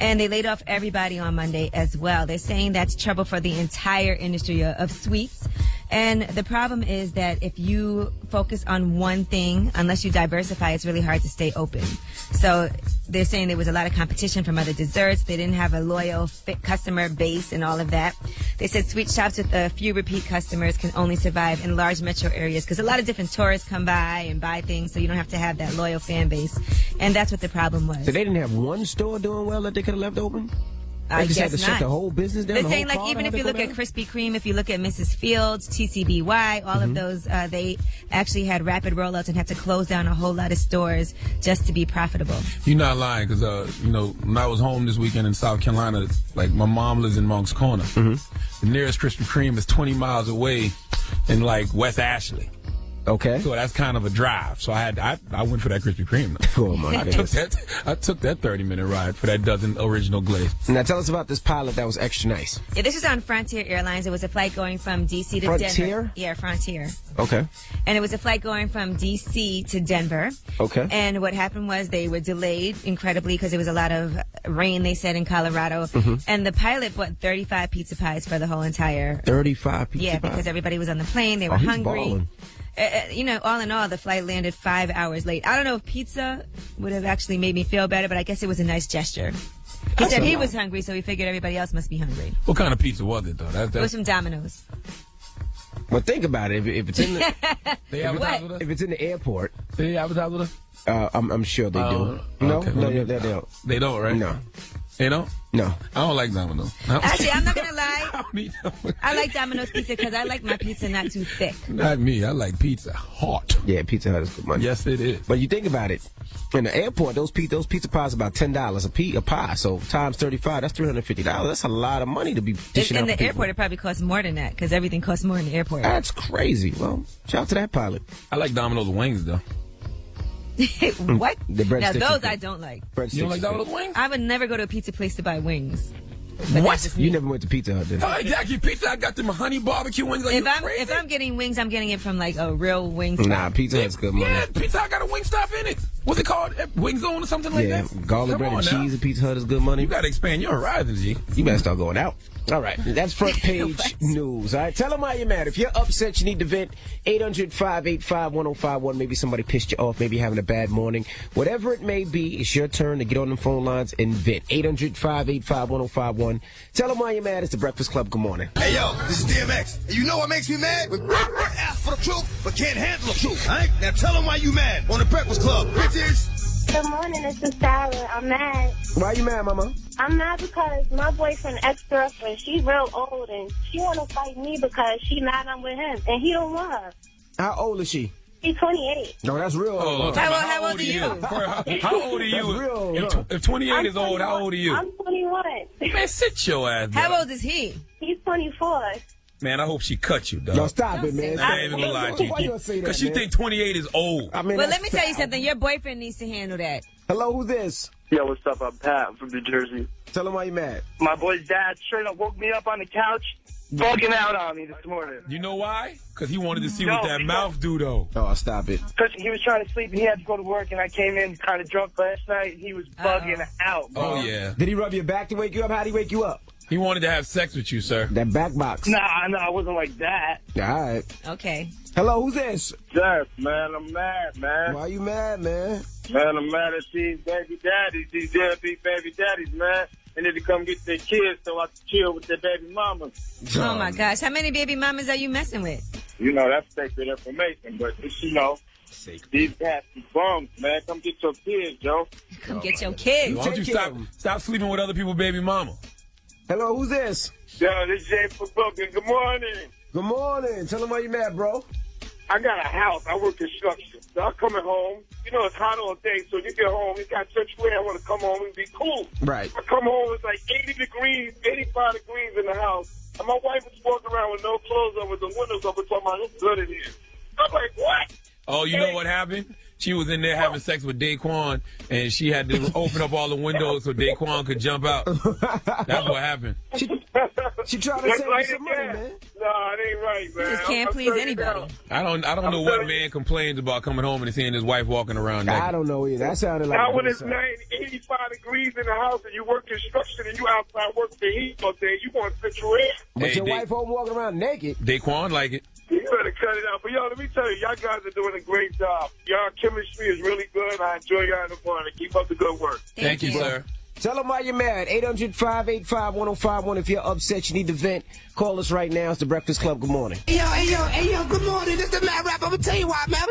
And they laid off everybody on Monday as well. They're saying that's trouble for the entire industry of sweets. And the problem is that if you focus on one thing, unless you diversify, it's really hard to stay open. So they're saying there was a lot of competition from other desserts. They didn't have a loyal customer base and all of that. They said sweet shops with a few repeat customers can only survive in large metro areas because a lot of different tourists come by and buy things, so you don't have to have that loyal fan base. And that's what the problem was. So they didn't have one store doing well that they could have left open? I just guess had to not. shut the whole business down. They're saying, like, even if you look at Krispy Kreme, if you look at Mrs. Fields, TCBY, all of those, they actually had rapid rollouts and had to close down a whole lot of stores just to be profitable. You're not lying, because, when I was home this weekend in South Carolina, like, my mom lives in Moncks Corner. The nearest Krispy Kreme is 20 miles away in, like, West Ashley. Okay. So that's kind of a drive. So I went for that Krispy Kreme. Oh my goodness. I took that 30-minute ride for that dozen original glaze. Now tell us about this pilot that was extra nice. Yeah, this was on Frontier Airlines. It was a flight going from D.C. to Frontier? Denver. Yeah, Frontier. Okay. And it was a flight going from D.C. to Denver. Okay. And what happened was they were delayed incredibly because there was a lot of rain, they said, in Colorado. And the pilot bought 35 pizza pies for the whole entire... 35 pizza pies? Yeah, because everybody was on the plane. They were hungry. Balling. All in all, the flight landed 5 hours late. I don't know if pizza would have actually made me feel better, but I guess it was a nice gesture. He said he was hungry, so he figured everybody else must be hungry. What kind of pizza was it, though? It was from Domino's. Well, think about it. If it's in the, They advertise with us? if it's in the airport, They advertise with us? I'm sure they do. No, okay. no, they don't. They don't, right? No. They don't? No. I don't like Domino's. Actually, I'm not going to lie. I don't eat Domino's. I like Domino's pizza because I like my pizza not too thick. Not me. I like pizza hot. Yeah, Pizza Hut is good money. Yes, it is. But you think about it. In the airport, those pizza pies are about $10 a pie. So times 35, that's $350. That's a lot of money to be dishing out In for the people. airport, it probably costs more than that because everything costs more in the airport. That's crazy. Well, shout out to that pilot. I like Domino's wings, though. What? The breadsticks Now, is those good. I don't like. You don't like Domino's wings? I would never go to a pizza place to buy wings. But What? that's just me. You never went to Pizza Hut, did you? Oh, exactly. Pizza, I got them honey barbecue wings. Like, If I'm getting wings, I'm getting it from like a real wing spot. Nah, Pizza Hut's good money. Yeah, Pizza Hut got a wing stop in it. What's it called? Wing Zone or something like Yeah, that? garlic Come bread and on now. cheese at Pizza Hut is good money. You got to expand your horizons, G. You better start going out. All right, that's front page news. All right, tell them why you're mad. If you're upset, you need to vent. 800-585-1051. Maybe somebody pissed you off. Maybe you're having a bad morning. Whatever it may be, it's your turn to get on the phone lines and vent. 800-585-1051. Tell them why you're mad. It's the Breakfast Club. Good morning. Hey, yo, this is DMX. And you know what makes me mad? When ask for the truth, but can't handle the truth. All right? Now tell them why you mad on the Breakfast Club. Bitches. Good morning, this is Sarah. I'm mad. Why you mad, Mama? I'm mad because my boyfriend, ex-girlfriend, she's real old, and she want to fight me because she mad I'm with him, and he don't want her. How old is she? He's 28. No, that's real old. How old are you? How old are you? That's real, If 28 is old, how old are you? I'm 21. Man, sit your ass down. How old is he? He's 24. Man, I hope she cut you, dog. No, stop it, man. I ain't even gonna lie to Why you you. gonna say that, Because you man? think 28 is old. I mean, Well, that's let me tell you foul. something. Your boyfriend needs to handle that. Hello, who's this? Yo, what's up? I'm Pat. I'm from New Jersey. Tell them why you mad. My boy's dad straight up woke me up on the couch, bugging out on me this morning. You know why? Because he wanted to see No, what that because- mouth do, though. Oh, stop it. Because he was trying to sleep and he had to go to work, and I came in kind of drunk last night, and he was bugging out, bro. Oh, yeah. Did he rub your back to wake you up? How'd he wake you up? He wanted to have sex with you, sir. That back box. Nah, I wasn't like that. All right. Okay. Hello, who's this? Jeff, man, I'm mad, man. Why you mad, man? Man, I'm mad at these baby daddies, these deadbeat baby daddies, man. They need to come get their kids so I can chill with their baby mamas. Oh, my gosh. How many baby mamas are you messing with? You know, that's sacred information, but, you know, these nasty bums, man. Come get your kids, Joe. Come get your kids. Why don't you Take care of him. stop sleeping with other people's baby mama? Hello, who's this? Yo, this is Jay from Brooklyn. Good morning. Good morning. Tell them why you mad, bro. I got a house. I work construction. So I'm coming home. You know, it's hot all day, so you get home. You got such way I want to come home and be cool. Right. I come home, it's like 80 degrees, 85 degrees in the house. And my wife was walking around with no clothes on, with the windows open, talking about it's good in here. I'm like, what? Oh, you know what happened? She was in there having sex with Daquan, and she had to open up all the windows so Daquan could jump out. That's what happened. She She trying to save you some money, man. Nah, it ain't right, man. You just can't please anybody. I don't know what man complains about coming home and seeing his wife walking around naked. I don't know either. That sounded like now when it's 85 degrees in the house and you work construction and you outside work the heat all day, you want to fit your ass. But your wife home walking around naked. Daquan like it. You better cut it out. But, yo, let me tell you, y'all guys are doing a great job. Y'all chemistry is really good. I enjoy y'all in the morning. Keep up the good work. Thank you, sir. Tell them why you're mad. 800-585-1051. If you're upset, you need to vent. Call us right now. It's the Breakfast Club. Good morning. Hey, yo, good morning. This is the Mad Rapper. I'm going to tell you why, man.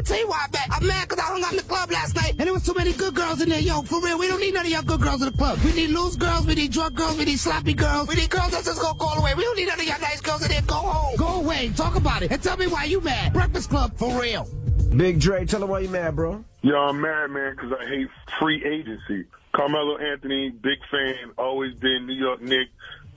I'm mad because I hung out in the club last night, and there was so many good girls in there. Yo, for real, we don't need none of y'all good girls in the club. We need loose girls, we need drunk girls, we need sloppy girls, we need girls that's just going to call away. We don't need none of y'all nice girls in there. Go home. Go away. Talk about it. And tell me why you mad. Breakfast Club, for real. Big Dre, tell them why you mad, bro. Yo, I'm mad, man, because I hate free agency. Carmelo Anthony, big fan, always been New York Knicks,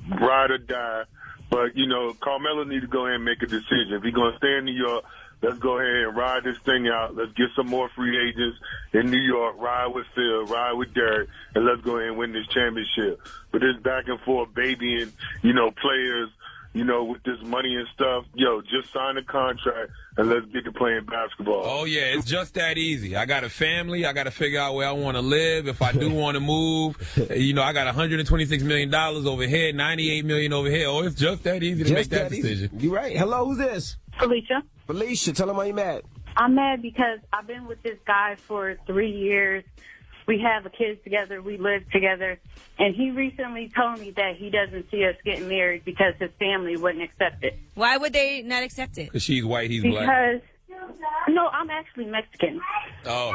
ride or die. But, you know, Carmelo need to go ahead and make a decision. If he's going to stay in New York, let's go ahead and ride this thing out. Let's get some more free agents in New York, ride with Phil, ride with Derek, and let's go ahead and win this championship. But this back and forth babying, you know, players, you know, with this money and stuff, yo, just sign a contract and let's get to playing basketball. Oh, yeah, it's just that easy. I got a family. I got to figure out where I want to live. If I do want to move, you know, I got $126 million over here, $98 million over here. Oh, it's just that easy to make that decision. You're right. Hello, who's this? Felicia. Felicia, tell them why you mad. I'm mad because I've been with this guy for 3 years. We have a kid together. We live together. And he recently told me that he doesn't see us getting married because his family wouldn't accept it. Why would they not accept it? Because she's white, he's black. Because, no, I'm actually Mexican. Oh.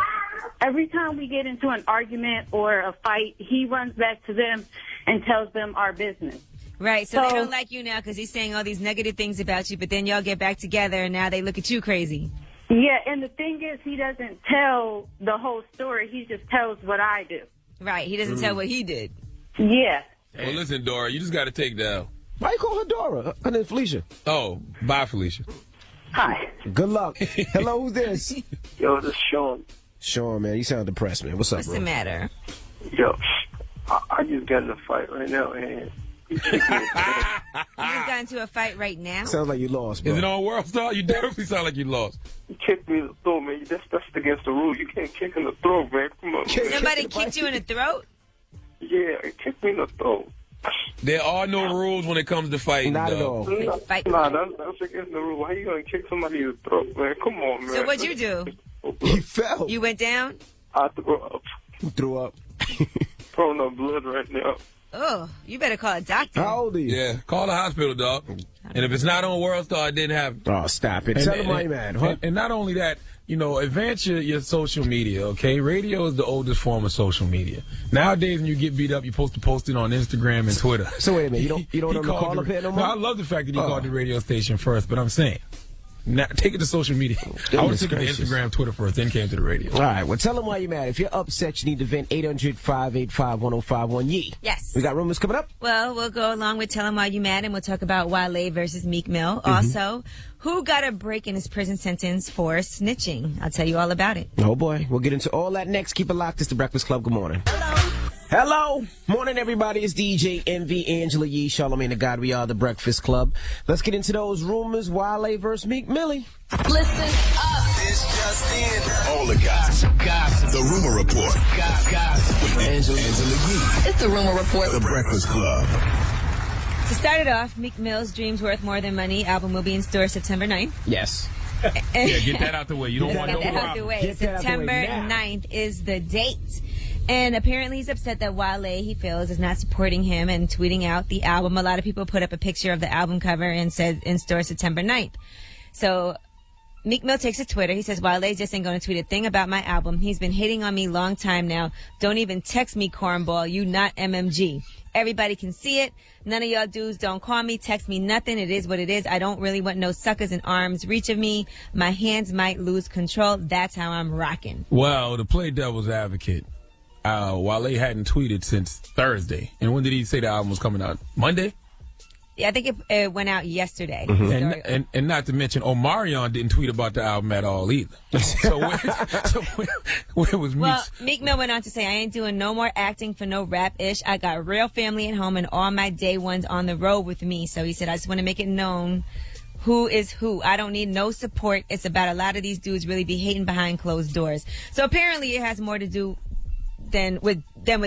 Every time we get into an argument or a fight, he runs back to them and tells them our business. Right, so they don't like you now because he's saying all these negative things about you, but then y'all get back together and now they look at you crazy. Yeah, and the thing is, he doesn't tell the whole story. He just tells what I do. Right, he doesn't tell what he did. Yeah. Well, listen, Dora, you just got to take the L. Why you call her Dora? Her name's Felicia. Oh, bye, Felicia. Hi. Good luck. Hello, who's this? Yo, this is Sean. Sean, man, you sound depressed, man. What's up, What's bro? the matter? Yo, I just got in a fight right now, and you kicked me. You just got into a fight right now? Sounds like you lost, bro. Is it on World Star? You definitely sound like you lost. You kicked me in the throat, man. That's against the rules. You can't kick in the throat, man. Come on, man. Somebody kicked you in the throat? Yeah, it kicked me in the throat. There are no rules when it comes to fighting. Not at all. Nah, that's against the rules. Why you gonna kick somebody in the throat, man? Come on, man. So what'd you do? He fell. You went down? I threw up. You threw up. Throwing up blood right now. Oh, you better call a doctor. How old are you? Yeah, call the hospital, dog. And if it's not on World Star, it didn't happen. Oh, stop it. Tell them why you mad. Huh? And not only that, you know, advance your social media, okay? Radio is the oldest form of social media. Nowadays, when you get beat up, you're supposed to post it on Instagram and Twitter. So wait a minute, you don't know the call up here no more? No, I love the fact that he called the radio station first, but I'm saying, now, take it to social media. I would have taken it to Instagram, Twitter first, then came to the radio. All right, well, tell them why you're mad. If you're upset, you need to vent. 800-585-1051. Yee. Yes. We got rumors coming up? Well, we'll go along with Tell 'em Why You Mad, and we'll talk about Wale versus Meek Mill. Also, who got a break in his prison sentence for snitching? I'll tell you all about it. Oh, boy. We'll get into all that next. Keep it locked. It's the Breakfast Club. Good morning. Hello. Morning, everybody. It's DJ MV, Angela Yee, Charlagmane Tha God. We are the Breakfast Club. Let's get into those rumors. Wale versus Meek Millie. Listen up. It's just in. All the gossip. The Rumor Report. Gossip. With Angela Yee. It's the Rumor Report. The Breakfast Club. To start it off, Meek Mill's Dreams Worth More Than Money album will be in stores September 9th. Yes. Yeah, get that out the way. You don't want no Get that out the way. September 9th is the date. And apparently he's upset that Wale, he feels, is not supporting him and tweeting out the album. A lot of people put up a picture of the album cover and said in store September 9th. So Meek Mill takes to Twitter. He says, Wale just ain't going to tweet a thing about my album. He's been hating on me long time now. Don't even text me, cornball. You not MMG. Everybody can see it. None of y'all dudes don't call me, text me nothing. It is what it is. I don't really want no suckers in arm's reach of me. My hands might lose control. That's how I'm rocking. Well, to play devil's advocate, Wale hadn't tweeted since Thursday. And when did he say the album was coming out? Monday? Yeah, I think it went out yesterday. And not to mention, Omarion didn't tweet about the album at all either. So where was Meek? Well, Meek Mill went on to say, I ain't doing no more acting for no rap-ish. I got real family at home and all my day ones on the road with me. So he said, I just want to make it known who is who. I don't need no support. It's about a lot of these dudes really be hating behind closed doors. So apparently it has more to do than with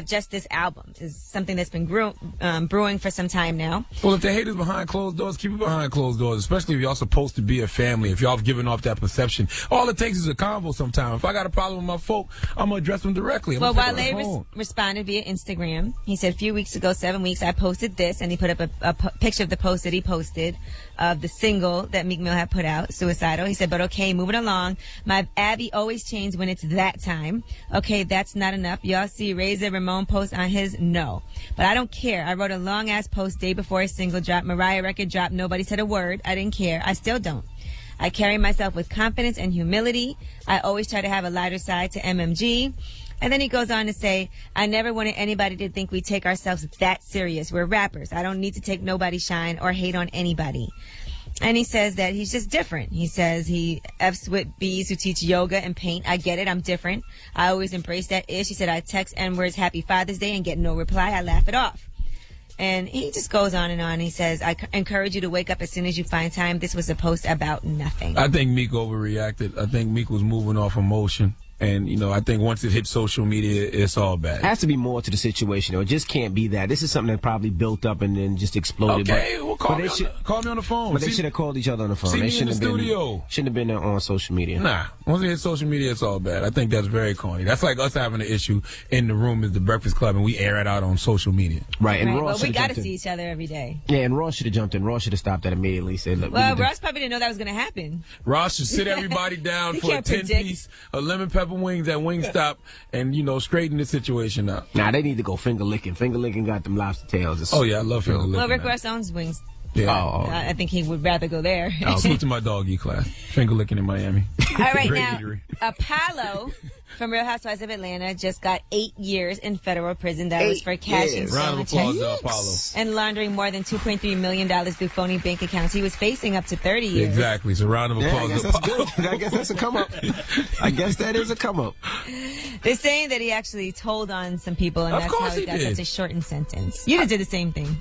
just this album. Is something that's been brewing for some time now. Well, if the hate is behind closed doors, keep it behind closed doors, especially if y'all supposed to be a family. If y'all have given off that perception, all it takes is a convo sometime. If I got a problem with my folk, I'm going to address them directly. Well, Wale responded via Instagram. He said, a few weeks ago, 7 weeks, I posted this, and he put up a picture of the post that he posted of the single that Meek Mill had put out, Suicidal. He said, but okay, moving along. My Abby always changed when it's that time. Okay, that's not enough. Y'all see Razor Ramon post on his? No. But I don't care. I wrote a long-ass post day before his single dropped. Mariah record dropped. Nobody said a word. I didn't care. I still don't. I carry myself with confidence and humility. I always try to have a lighter side to MMG. And then he goes on to say, I never wanted anybody to think we take ourselves that serious. We're rappers. I don't need to take nobody's shine or hate on anybody. And he says that he's just different. He says he F's with B's who teach yoga and paint. I get it. I'm different. I always embrace that ish. He said, I text N-words Happy Father's Day and get no reply. I laugh it off. And he just goes on and on. He says, I encourage you to wake up as soon as you find time. This was a post about nothing. I think Meek overreacted. I think Meek was moving off emotion. And, I think once it hits social media, it's all bad. It has to be more to the situation, though. It just can't be that. This is something that probably built up and then just exploded. Okay, well, call me on the phone. But they should have called each other on the phone. See me in the studio. Shouldn't have been on social media. Nah. Once it hits social media, it's all bad. I think that's very corny. That's like us having an issue in the room as the Breakfast Club, and we air it out on social media. Right. And Well, we got to see each other every day. Yeah, and Ross should have jumped in. Ross should have stopped that immediately. Said, look, well, Ross probably didn't know that was going to happen. Ross should sit everybody down for a 10-piece of lemon pepper wings at Wingstop and, straighten the situation out. Nah, they need to go finger licking. Finger licking got them lobster tails. Oh, yeah, I love finger licking. Well, Rick Ross owns wings. Yeah. I think he would rather go there. I'll speak to my doggy class. Finger licking in Miami. All right, now, Apollo from Real Housewives of Atlanta just got 8 years in federal prison. That was for cashing stolen checks and laundering more than $2.3 million through phony bank accounts. He was facing up to 30 years. Exactly. So round of applause. I guess that's good. I guess that's a come up. I guess that is a come up. They're saying that he actually told on some people, and that's how he got such a shortened sentence. You did the same thing.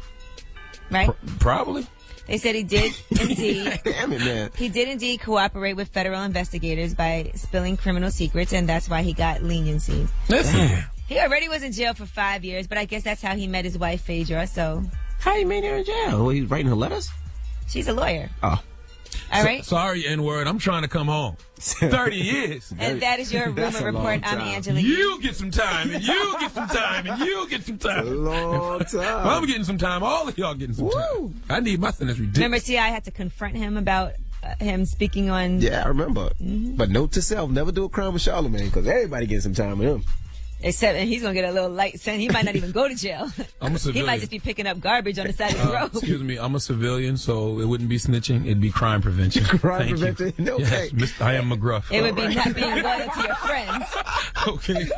Right? Probably. They said he did indeed. Damn it, man. He did indeed cooperate with federal investigators by spilling criminal secrets, and that's why he got leniency. Listen. He already was in jail for 5 years, but I guess that's how he met his wife, Phaedra, so. How he made her in jail? Well, he was writing her letters? She's a lawyer. Oh. All right. Sorry, N-word. I'm trying to come home. 30 years. And that is your rumor report. I'm Angela. You get some time, and you get some time, and you get some time. That's a long time. Well, I'm getting some time. All of y'all getting some time. I need my sentence ridiculous. Remember, T.I. had to confront him about him speaking on. Yeah, I remember. Mm-hmm. But note to self: never do a crime with Charlagmane, because everybody gets some time with him. Except, and he's going to get a little light sentence. He might not even go to jail. I'm a civilian. He might just be picking up garbage on the side of the road. Excuse me, I'm a civilian, so it wouldn't be snitching. It'd be crime prevention. Crime prevention? No, yes, I am McGruff. It would be not being loyal to your friends. Okay.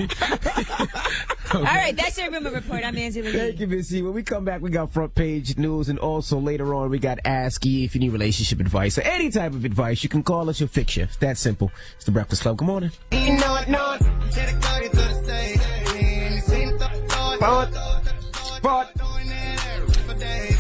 All right, that's your rumor report. I'm Angela. Thank you, Missy. When we come back, we got front page news, and also later on, we got Ask Ye if you need relationship advice or any type of advice. You can call us. You'll fix you. It's that simple. It's the Breakfast Club. Good morning. You know it, know it.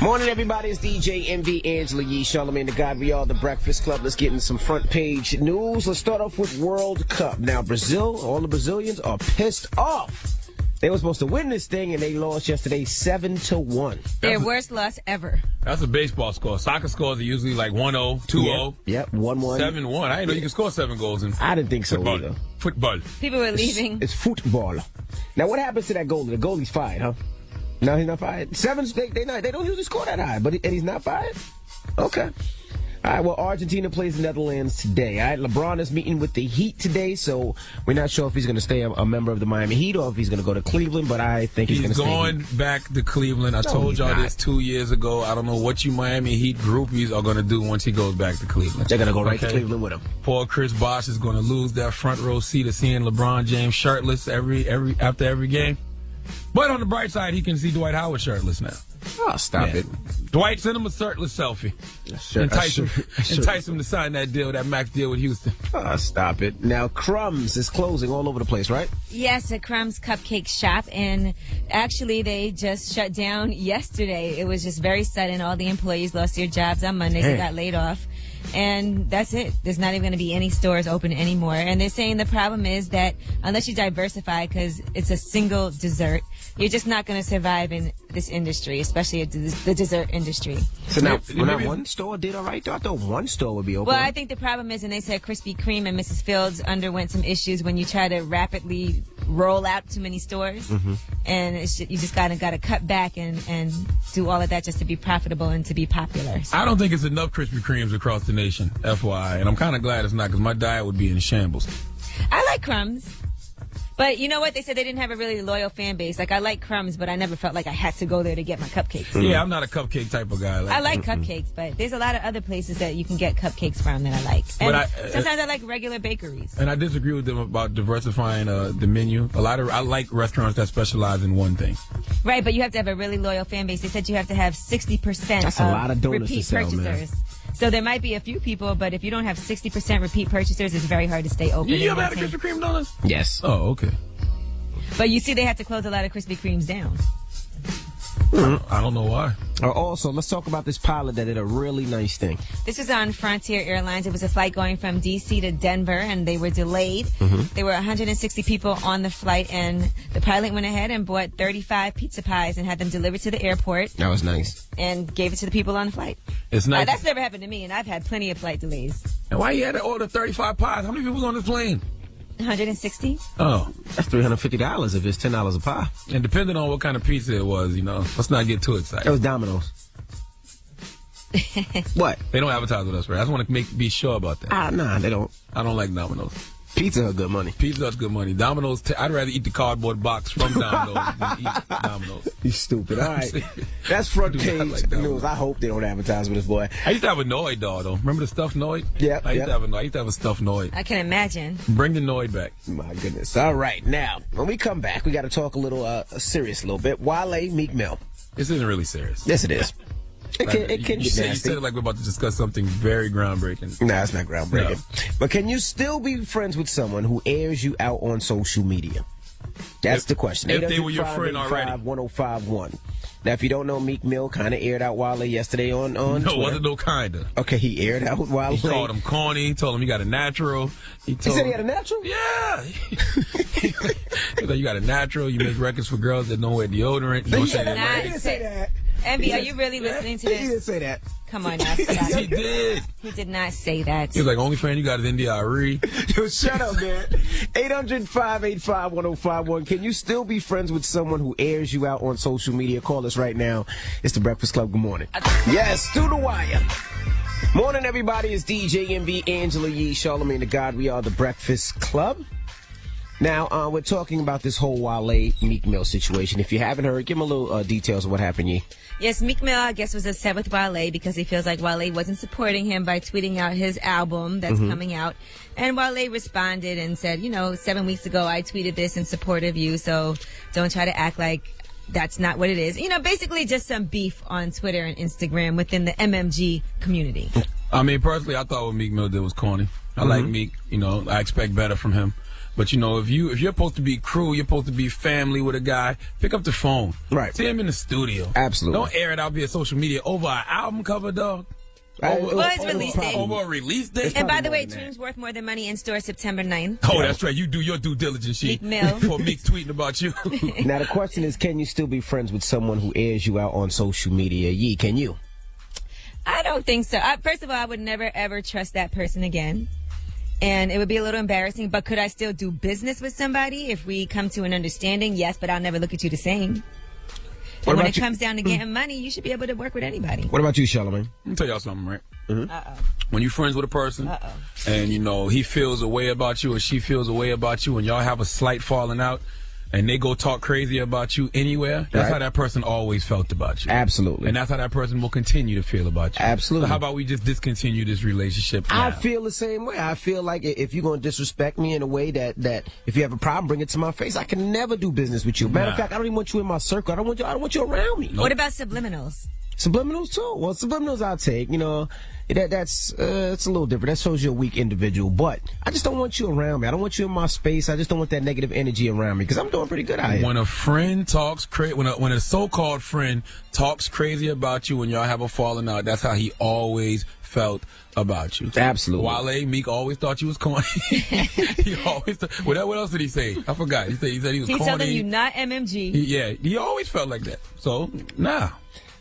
Morning, everybody. It's DJ MV, Angela Yee, Charlagmane Tha God. We are the Breakfast Club. Let's get in some front page news. Let's start off with World Cup. Now, Brazil, all the Brazilians are pissed off. They were supposed to win this thing, and they lost yesterday 7-1. Their worst loss ever. That's a baseball score. Soccer scores are usually like 1-0, 2-0. Yep, 1-1. 7-1. I didn't know you could score 7 goals in I didn't think so either. Football. People were leaving. It's football. Now, what happens to that goalie? The goalie's fired, huh? No, he's not fired. They don't usually score that high, and he's not fired? Okay. All right, well, Argentina plays the Netherlands today. All right, LeBron is meeting with the Heat today, so we're not sure if he's going to stay a member of the Miami Heat or if he's going to go to Cleveland, but I think he's going to stay. He's going back to Cleveland. I told y'all this 2 years ago. I don't know what you Miami Heat groupies are going to do once he goes back to Cleveland. They're going to go right to Cleveland with him. Poor Chris Bosh is going to lose that front row seat of seeing LeBron James shirtless after every game. But on the bright side, he can see Dwight Howard shirtless now. Oh, stop it. Dwight, send him a shirtless selfie. Entice him to sign that deal, that max deal with Houston. Oh, stop it. Now, Crumbs is closing all over the place, right? Yes, a Crumbs Cupcake Shop, and actually they just shut down yesterday. It was just very sudden. All the employees lost their jobs on Monday. They got laid off. And that's it. There's not even going to be any stores open anymore. And they're saying the problem is that unless you diversify, because it's a single dessert, you're just not going to survive in this industry, especially the dessert industry. So now one store did all right, though? I thought one store would be open. Well, I think the problem is, and they said Krispy Kreme and Mrs. Fields underwent some issues when you try to rapidly roll out too many stores. And you just got to cut back and do all of that just to be profitable and to be popular. So. I don't think it's enough Krispy Kremes across the nation, FYI. And I'm kind of glad it's not, because my diet would be in shambles. I like Crumbs. But you know what? They said they didn't have a really loyal fan base. Like, I like Crumbs, but I never felt like I had to go there to get my cupcakes. Yeah, I'm not a cupcake type of guy. I like cupcakes, but there's a lot of other places that you can get cupcakes from that I like. And sometimes I like regular bakeries. And I disagree with them about diversifying the menu. I like restaurants that specialize in one thing. Right, but you have to have a really loyal fan base. They said you have to have 60% That's a lot of donuts repeat to sell, purchasers. Man. So there might be a few people, but if you don't have 60% repeat purchasers, it's very hard to stay open. You ever had a Krispy Kreme donuts? Yes. Oh, okay. But you see, they had to close a lot of Krispy Kremes down. I don't know why. Also, let's talk about this pilot that did a really nice thing. This was on Frontier Airlines. It was a flight going from D.C. to Denver, and they were delayed. There were 160 people on the flight, and the pilot went ahead and bought 35 pizza pies and had them delivered to the airport. That was nice. And gave it to the people on the flight. It's nice. That's never happened to me, and I've had plenty of flight delays. And why you had to order 35 pies? How many people was on this plane? 160. Oh. That's $350 if it's $10 a pie. And depending on what kind of pizza it was, let's not get too excited. It was Domino's. What? They don't advertise with us, right? I just want to be sure about that. Nah, they don't. I don't like Domino's. Pizza Hut good money. Pizza Hut's good money. Domino's, I'd rather eat the cardboard box from Domino's than eat Domino's. You stupid. All right. That's front page news. I hope they don't advertise with this boy. I used to have a Noid doll, though. Remember the stuffed Noid? Yeah. I used to have a stuffed Noid. I can imagine. Bring the Noid back. My goodness. All right. Now, when we come back, we got to talk a little serious a little bit. Wale, Meek Mill. This isn't really serious. Yes, it is. It can you get nasty. You said it like we're about to discuss something very groundbreaking. Nah, it's not groundbreaking. No. But can you still be friends with someone who airs you out on social media? That's the question. If they were your friend already. 1051. Now, if you don't know, Meek Mill kind of aired out Wale yesterday on No, Twitter. wasn't no kind of. Okay, he aired out Wale. He called him corny. He told him he got a natural. He said he had a natural? Yeah. He said you got a natural. You make records for girls that don't wear deodorant. You don't say that. He didn't say that. Envy, are you really listening to this? He didn't say that. Come on now. Yes, he did. He did not say that. He was like, only fan you got is India Ari. Yo, shut up, man. 800-585-1051. Can you still be friends with someone who airs you out on social media? Call us right now. It's the Breakfast Club. Good morning. Yes, through the wire. Morning, everybody. It's DJ MV, Angela Yee, Charlagmane Tha God. We are the Breakfast Club. Now, we're talking about this whole Wale Meek Mill situation. If you haven't heard, give them a little details of what happened, Yee. Yes, Meek Mill, I guess, was upset with Wale because he feels like Wale wasn't supporting him by tweeting out his album that's coming out. And Wale responded and said, 7 weeks ago I tweeted this in support of you, so don't try to act like that's not what it is. Basically just some beef on Twitter and Instagram within the MMG community. I mean, personally, I thought what Meek Mill did was corny. I like Meek. I expect better from him. But, if you're supposed to be crew, you're supposed to be family with a guy, pick up the phone. Right. See him in the studio. Absolutely. Don't air it out via social media over an album cover, dog. It's release date. Over a release date? And by the way, Tune's worth more than money in store September 9th. Oh, that's right. You do your due diligence, sheet. Meek Mill. Before Meek's tweeting about you. Now, the question is, can you still be friends with someone who airs you out on social media? Yee, can you? I don't think so. First of all, I would never, ever trust that person again. And it would be a little embarrassing, but could I still do business with somebody if we come to an understanding? Yes, but I'll never look at you the same. And when it comes down to getting money, you should be able to work with anybody. What about you, Charlagmane? Let me tell y'all something, right? Uh-oh. When you're friends with a person, and, he feels a way about you or she feels a way about you and y'all have a slight falling out, and they go talk crazy about you anywhere, that's how that person always felt about you. Absolutely. And that's how that person will continue to feel about you. Absolutely. So how about we just discontinue this relationship now? I feel the same way. I feel like if you're going to disrespect me in a way that if you have a problem, bring it to my face. I can never do business with you. Matter of fact, I don't even want you in my circle. I don't want you around me. Nope. What about subliminals? Subliminals too. Well, subliminals I'll take. You know, that's it's a little different. That shows you're a weak individual. But I just don't want you around me. I don't want you in my space. I just don't want that negative energy around me because I'm doing pretty good out here. When a friend talks crazy, when a so-called friend talks crazy about you when y'all have a falling out, that's how he always felt about you. Absolutely. Wale, Meek always thought you was corny. He always what else did he say? I forgot. He said he was corny. He's telling you not MMG. He always felt like that. So, nah.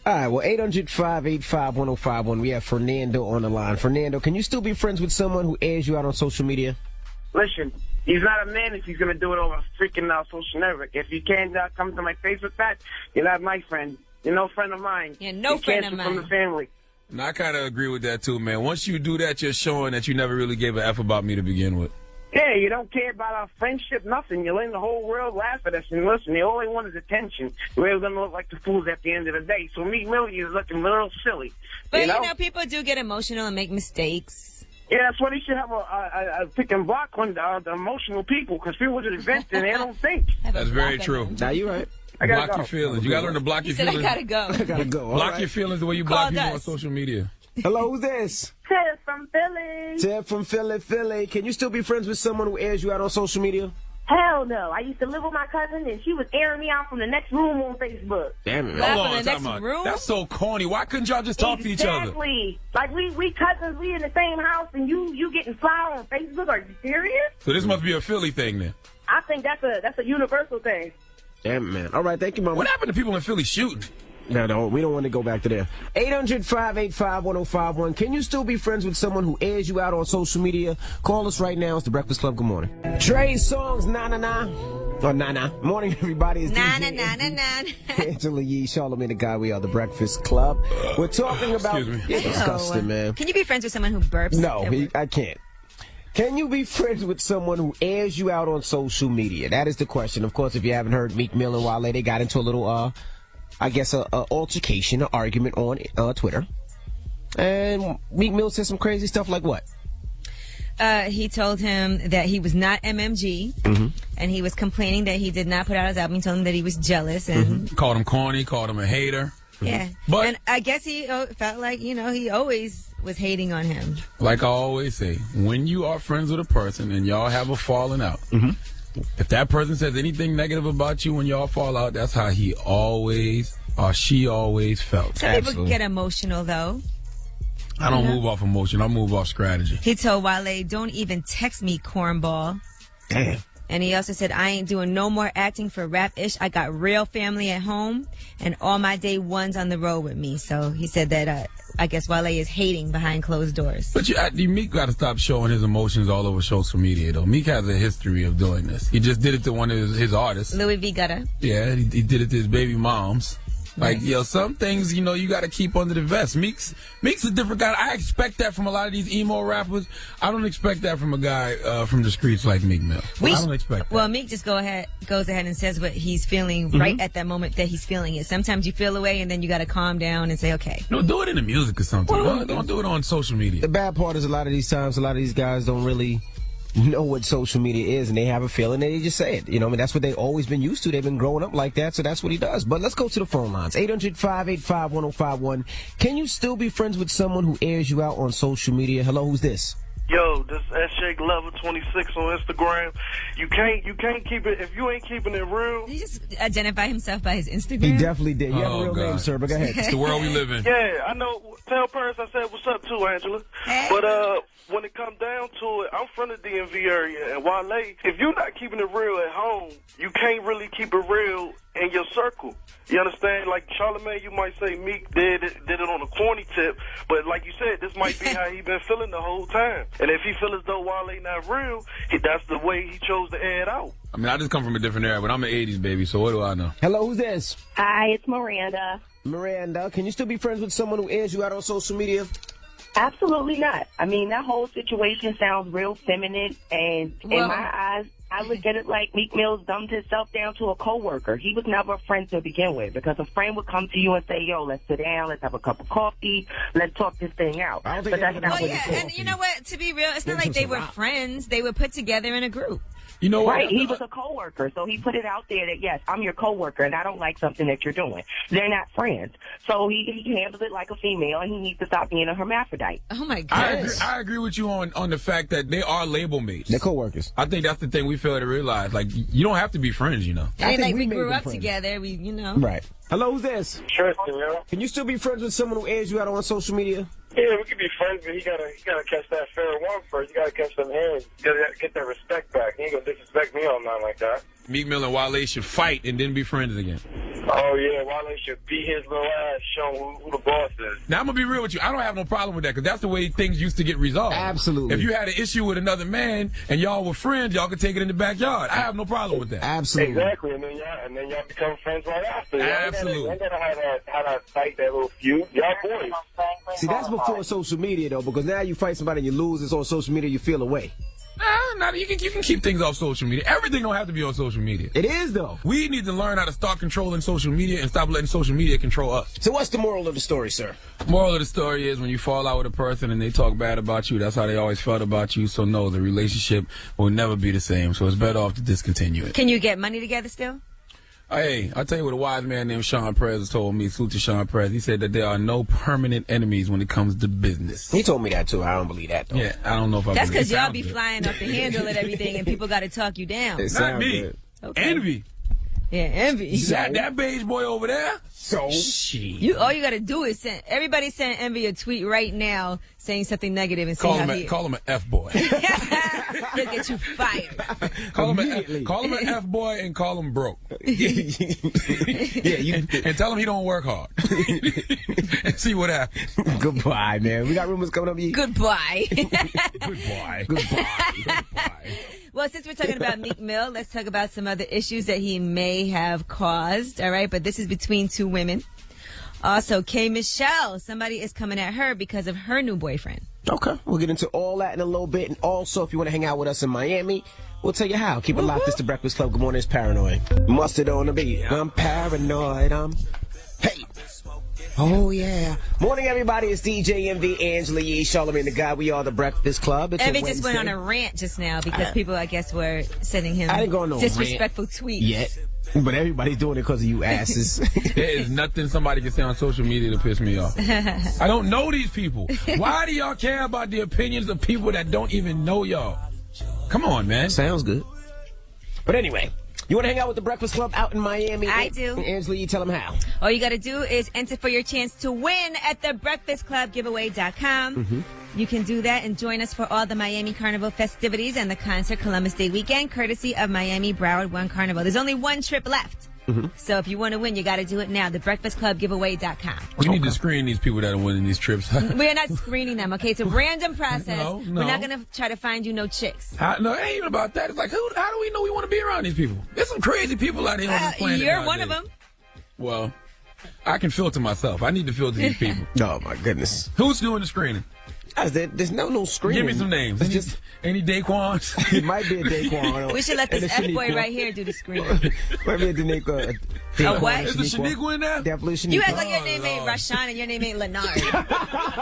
All right, well, 800-585-1051. We have Fernando on the line. Fernando, can you still be friends with someone who airs you out on social media? Listen, he's not a man if he's going to do it over freaking social network. If you can't come to my face with that, you're not my friend. You're no friend of mine. You're no friend of mine. From the family. And I kind of agree with that, too, man. Once you do that, you're showing that you never really gave a F about me to begin with. Yeah, you don't care about our friendship, nothing. You're letting the whole world laugh at us. And listen, the only one is attention. We're going to look like the fools at the end of the day. So me, Millie, is looking a little silly. But, you know, people do get emotional and make mistakes. Yeah, that's why they should have a pick and block on the emotional people, because people just vent and they don't think. That's very true. Now, you're right. Block your feelings. You got to learn to block your feelings. I gotta go. I gotta go. Block your feelings the way you block people on social media. Hello, who's this? Ted from Philly. Ted from Philly. Can you still be friends with someone who airs you out on social media? Hell no. I used to live with my cousin, and she was airing me out from the next room on Facebook. Damn it. Hold on, time out. That's so corny. Why couldn't y'all just talk to each other? Exactly. Like, we cousins, we in the same house, and you getting flower on Facebook? Are you serious? So this must be a Philly thing, then. I think that's a universal thing. Damn, man. All right, thank you, Mama. What happened to people in Philly shooting? No, we don't want to go back to there. 800-585-1051. Can you still be friends with someone who airs you out on social media? Call us right now. It's The Breakfast Club. Good morning. Trey Songz, na-na-na. Oh, na-na. Morning, everybody. It's Na-na-na-na-na. Angela Yee, Charlagmane Tha God. We are The Breakfast Club. We're talking about... Excuse me. You're disgusting, man. Can you be friends with someone who burps? No, I can't. Can you be friends with someone who airs you out on social media? That is the question. Of course, if you haven't heard, Meek Mill and Wale, they got into a little... I guess a altercation, an argument on Twitter. And Meek Mill said some crazy stuff like what? He told him that he was not MMG, and he was complaining that he did not put out his album. He told him that he was jealous. And Called him corny, called him a hater. Yeah. And I guess he felt like, he always was hating on him. Like I always say, when you are friends with a person and y'all have a falling out, if that person says anything negative about you when y'all fall out, that's how he always or she always felt. Some people get emotional, though. I don't move off emotion. I move off strategy. He told Wale, don't even text me, cornball. Damn. And he also said, I ain't doing no more acting for Rap-ish. I got real family at home and all my day ones on the road with me. So he said that I guess Wale is hating behind closed doors. But Meek got to stop showing his emotions all over social media, though. Meek has a history of doing this. He just did it to one of his artists. Louis V. Gutta. Yeah, he did it to his baby moms. Like, some things, you got to keep under the vest. Meek's a different guy. I expect that from a lot of these emo rappers. I don't expect that from a guy from the streets like Meek Mill. I don't expect that. Well, Meek just goes ahead and says what he's feeling right at that moment that he's feeling it. Sometimes you feel away and then you got to calm down and say, okay. No, do it in the music or something. Don't do it on social media. The bad part is a lot of these times, a lot of these guys don't really know what social media is, and they have a feeling and they just say it. That's what they've always been used to. They've been growing up like that, so that's what he does. But let's go to the phone lines. 800-585-1051. Can you still be friends with someone who airs you out on social media? Hello, who's this? Yo, this S-Shake Level 26 on Instagram. You can't keep it, if you ain't keeping it real. Did he just identify himself by his Instagram? He definitely did. You have a real name, sir, but go ahead. It's the world we live in. Yeah, I know. Tell Paris I said what's up too, Angela. Hey. But when it comes down to it, I'm from the DMV area, and Wale, if you're not keeping it real at home, you can't really keep it real in your circle. You understand? Like Charlamagne, you might say Meek did it on a corny tip, but like you said, this might be how he been feeling the whole time. And if he feel as though Wale not real, that's the way he chose to air it out. I mean, I just come from a different era, but I'm an 80s baby, so what do I know? Hello, who's this? Hi, it's Miranda. Miranda, can you still be friends with someone who airs you out on social media? Absolutely not. I mean, that whole situation sounds real feminine, and in my eyes, I look at it like Meek Mill's dumbed himself down to a coworker. He was never a friend to begin with, because a friend would come to you and say, yo, let's sit down, let's have a cup of coffee, let's talk this thing out. Well, yeah, and you know what? To be real, it's not like they were friends. They were put together in a group. You know what? Right, he was a coworker, so he put it out there that, yes, I'm your coworker, and I don't like something that you're doing. They're not friends. So he handled it like a female, and he needs to stop being a hermaphrodite. Oh, my gosh. I agree with you on the fact that they are label mates. They're co-workers. I think that's the thing we fail to realize. Like, you don't have to be friends, you know. It ain't like we grew up together. We, Right. Hello, who's this? Tristan, yo. Can you still be friends with someone who airs you out on social media? Yeah, we could be friends, but he gotta catch that fair one first. You gotta catch them hands. You gotta get that respect back. He ain't gonna disrespect me all night like that. Meek Mill and Wale should fight and then be friends again. Oh, yeah, Wale should beat his little ass, show him who the boss is. Now, I'm going to be real with you. I don't have no problem with that, because that's the way things used to get resolved. Absolutely. If you had an issue with another man and y'all were friends, y'all could take it in the backyard. I have no problem with that. Absolutely. Exactly, and then y'all become friends right after. Absolutely. Y'all gotta have that fight, that little feud. Y'all boys. See, that's before social media, though, because now you fight somebody and you lose, it's on social media, you feel away. You can keep things off social media. Everything don't have to be on social media. It is, though. We need to learn how to start controlling social media and stop letting social media control us. So what's the moral of the story, sir? Moral of the story is when you fall out with a person and they talk bad about you, that's how they always felt about you. So no, the relationship will never be the same. So it's better off to discontinue it. Can you get money together still? Hey, I'll tell you what a wise man named Sean Perez told me. Salute to Sean Perez. He said that there are no permanent enemies when it comes to business. He told me that, too. I don't believe that, though. Yeah, I don't know if I That's believe because y'all be flying off the handle and everything, and people got to talk you down. Not me. Good. Okay. Envy. Yeah, envy. That beige boy over there? So? All you got to do is everybody send Envy a tweet right now saying something negative and see how he... Call him an F-boy. He'll get you fired. Call him an F-boy and call him broke. And tell him he don't work hard. And see what happens. Goodbye, man. We got rumors coming up. Goodbye. Goodbye. Well, since we're talking about Meek Mill, let's talk about some other issues that he may have caused, all right? But this is between two women. Also, K. Michelle, somebody is coming at her because of her new boyfriend. Okay, we'll get into all that in a little bit. And also, if you want to hang out with us in Miami, we'll tell you how. Keep it locked. This is the Breakfast Club. Good morning, it's Paranoid. Mustard on the beat. I'm paranoid. Hey. Oh, yeah. Morning, everybody. It's DJ MV, Angela Yee, Charlagmane Tha God. We are the Breakfast Club. Envy just went on a rant just now because people, I guess, were sending him I didn't go on no disrespectful rant tweets. Yet. But everybody's doing it because of you asses. There is nothing somebody can say on social media to piss me off. I don't know these people. Why do y'all care about the opinions of people that don't even know y'all? Come on, man. Sounds good. But anyway, you want to hang out with the Breakfast Club out in Miami? I do. And Angela, you tell them how. All you got to do is enter for your chance to win at thebreakfastclubgiveaway.com. Mm-hmm. You can do that and join us for all the Miami Carnival festivities and the concert Columbus Day weekend, courtesy of Miami Broward One Carnival. There's only one trip left. Mm-hmm. So if you want to win, you got to do it now. Thebreakfastclubgiveaway.com. We need to screen these people that are winning these trips. We're not screening them, okay? It's a random process. No. We're not going to try to find you no chicks. No, it ain't even about that. It's like, how do we know we want to be around these people? There's some crazy people out here on this planet. You're nowadays. one of them. Well, I can filter myself. I need to filter these people. Oh, my goodness. Who's doing the screening? There's no screening. Give me some names. Any Daquans? It might be a Daquan. We should let this F-boy right here do the screening. Might be a Daquan. A what? Is the Shaniqua in there? Definitely Shaniqua. You act like your name ain't Rashawn and your name ain't Leonard.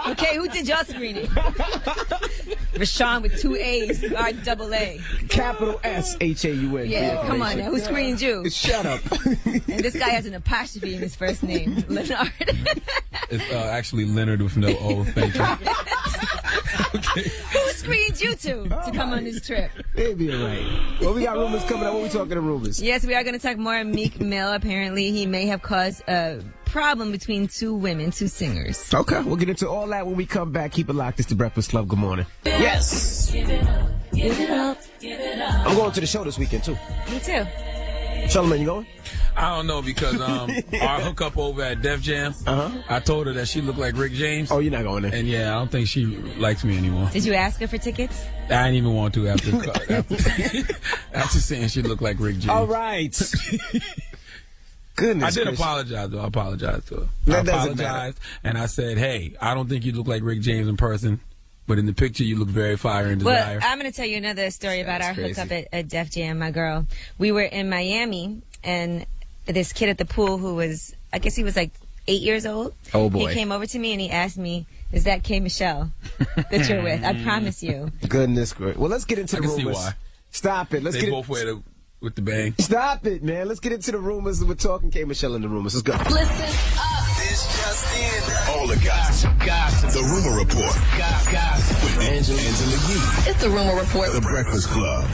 Okay, who did y'all screening? Rashawn with 2 A's, R-double-A. Capital S-H-A-U-N. Yeah, come on now. Who screened you? Shut up. And this guy has an apostrophe in his first name, Leonard. It's actually Leonard with no O. Thank you. Okay. Who screened you two to come on this trip? Maybe you're right. Well, we got rumors coming up. What are we talking to rumors? Yes, we are going to talk more Meek Mill. Apparently, he may have caused a problem between two women, two singers. Okay, we'll get into all that when we come back. Keep it locked. It's the Breakfast Club. Good morning. Yes. Give it up. Give it up. Give it up. I'm going to the show this weekend, too. Me too. Charlagmane, you going? I don't know because our hookup over at Def Jam, I told her that she looked like Rick James. Oh, you're not going there? And yeah, I don't think she likes me anymore. Did you ask her for tickets? I didn't even want to after saying she looked like Rick James. All right. Goodness. I did apologize, though. I apologized to her. That I doesn't apologized, and I said, hey, I don't think you look like Rick James in person. but in the picture you look very fire and desire. Well, I'm going to tell you another story about our hookup at Def Jam, my girl. We were in Miami, and this kid at the pool who was, I guess he was like 8 years old. Oh, boy. He came over to me and he asked me, is that K. Michelle that you're with? I promise you. Goodness gracious. Well, let's get into the rumors. I can see why. Stop it. They both wear with the bang. Stop it, man. Let's get into the rumors. We're talking K. Michelle in the rumors. Let's go. Listen up. This just in. All the gossip. The Rumor Report. Gossip. With Angela Yee. It's the Rumor Report. The Breakfast Club.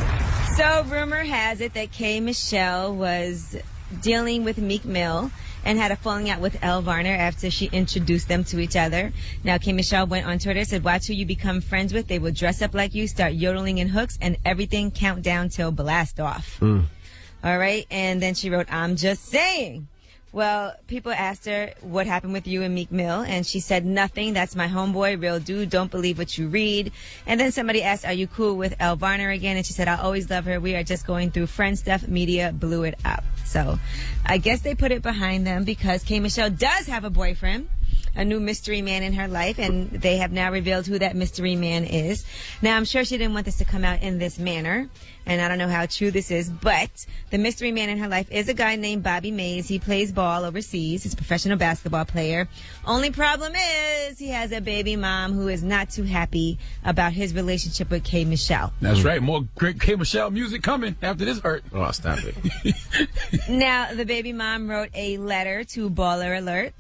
So, rumor has it that K. Michelle was dealing with Meek Mill and had a falling out with Elle Varner after she introduced them to each other. Now, K. Michelle went on Twitter, said, watch who you become friends with. They will dress up like you, start yodeling in hooks, and everything count down till blast off. All right? And then she wrote, I'm just saying. Well, people asked her, what happened with you and Meek Mill? And she said, nothing. That's my homeboy, real dude. Don't believe what you read. And then somebody asked, are you cool with Elle Varner again? And she said, I'll always love her. We are just going through friend stuff. Media blew it up. So I guess they put it behind them because K. Michelle does have a boyfriend, a new mystery man in her life, and they have now revealed who that mystery man is. Now, I'm sure she didn't want this to come out in this manner, and I don't know how true this is, but the mystery man in her life is a guy named Bobby Mays. He plays ball overseas. He's a professional basketball player. Only problem is he has a baby mom who is not too happy about his relationship with K. Michelle. That's right. More great K. Michelle music coming after this hurt. Oh, stop it. Now, the baby mom wrote a letter to Baller Alert.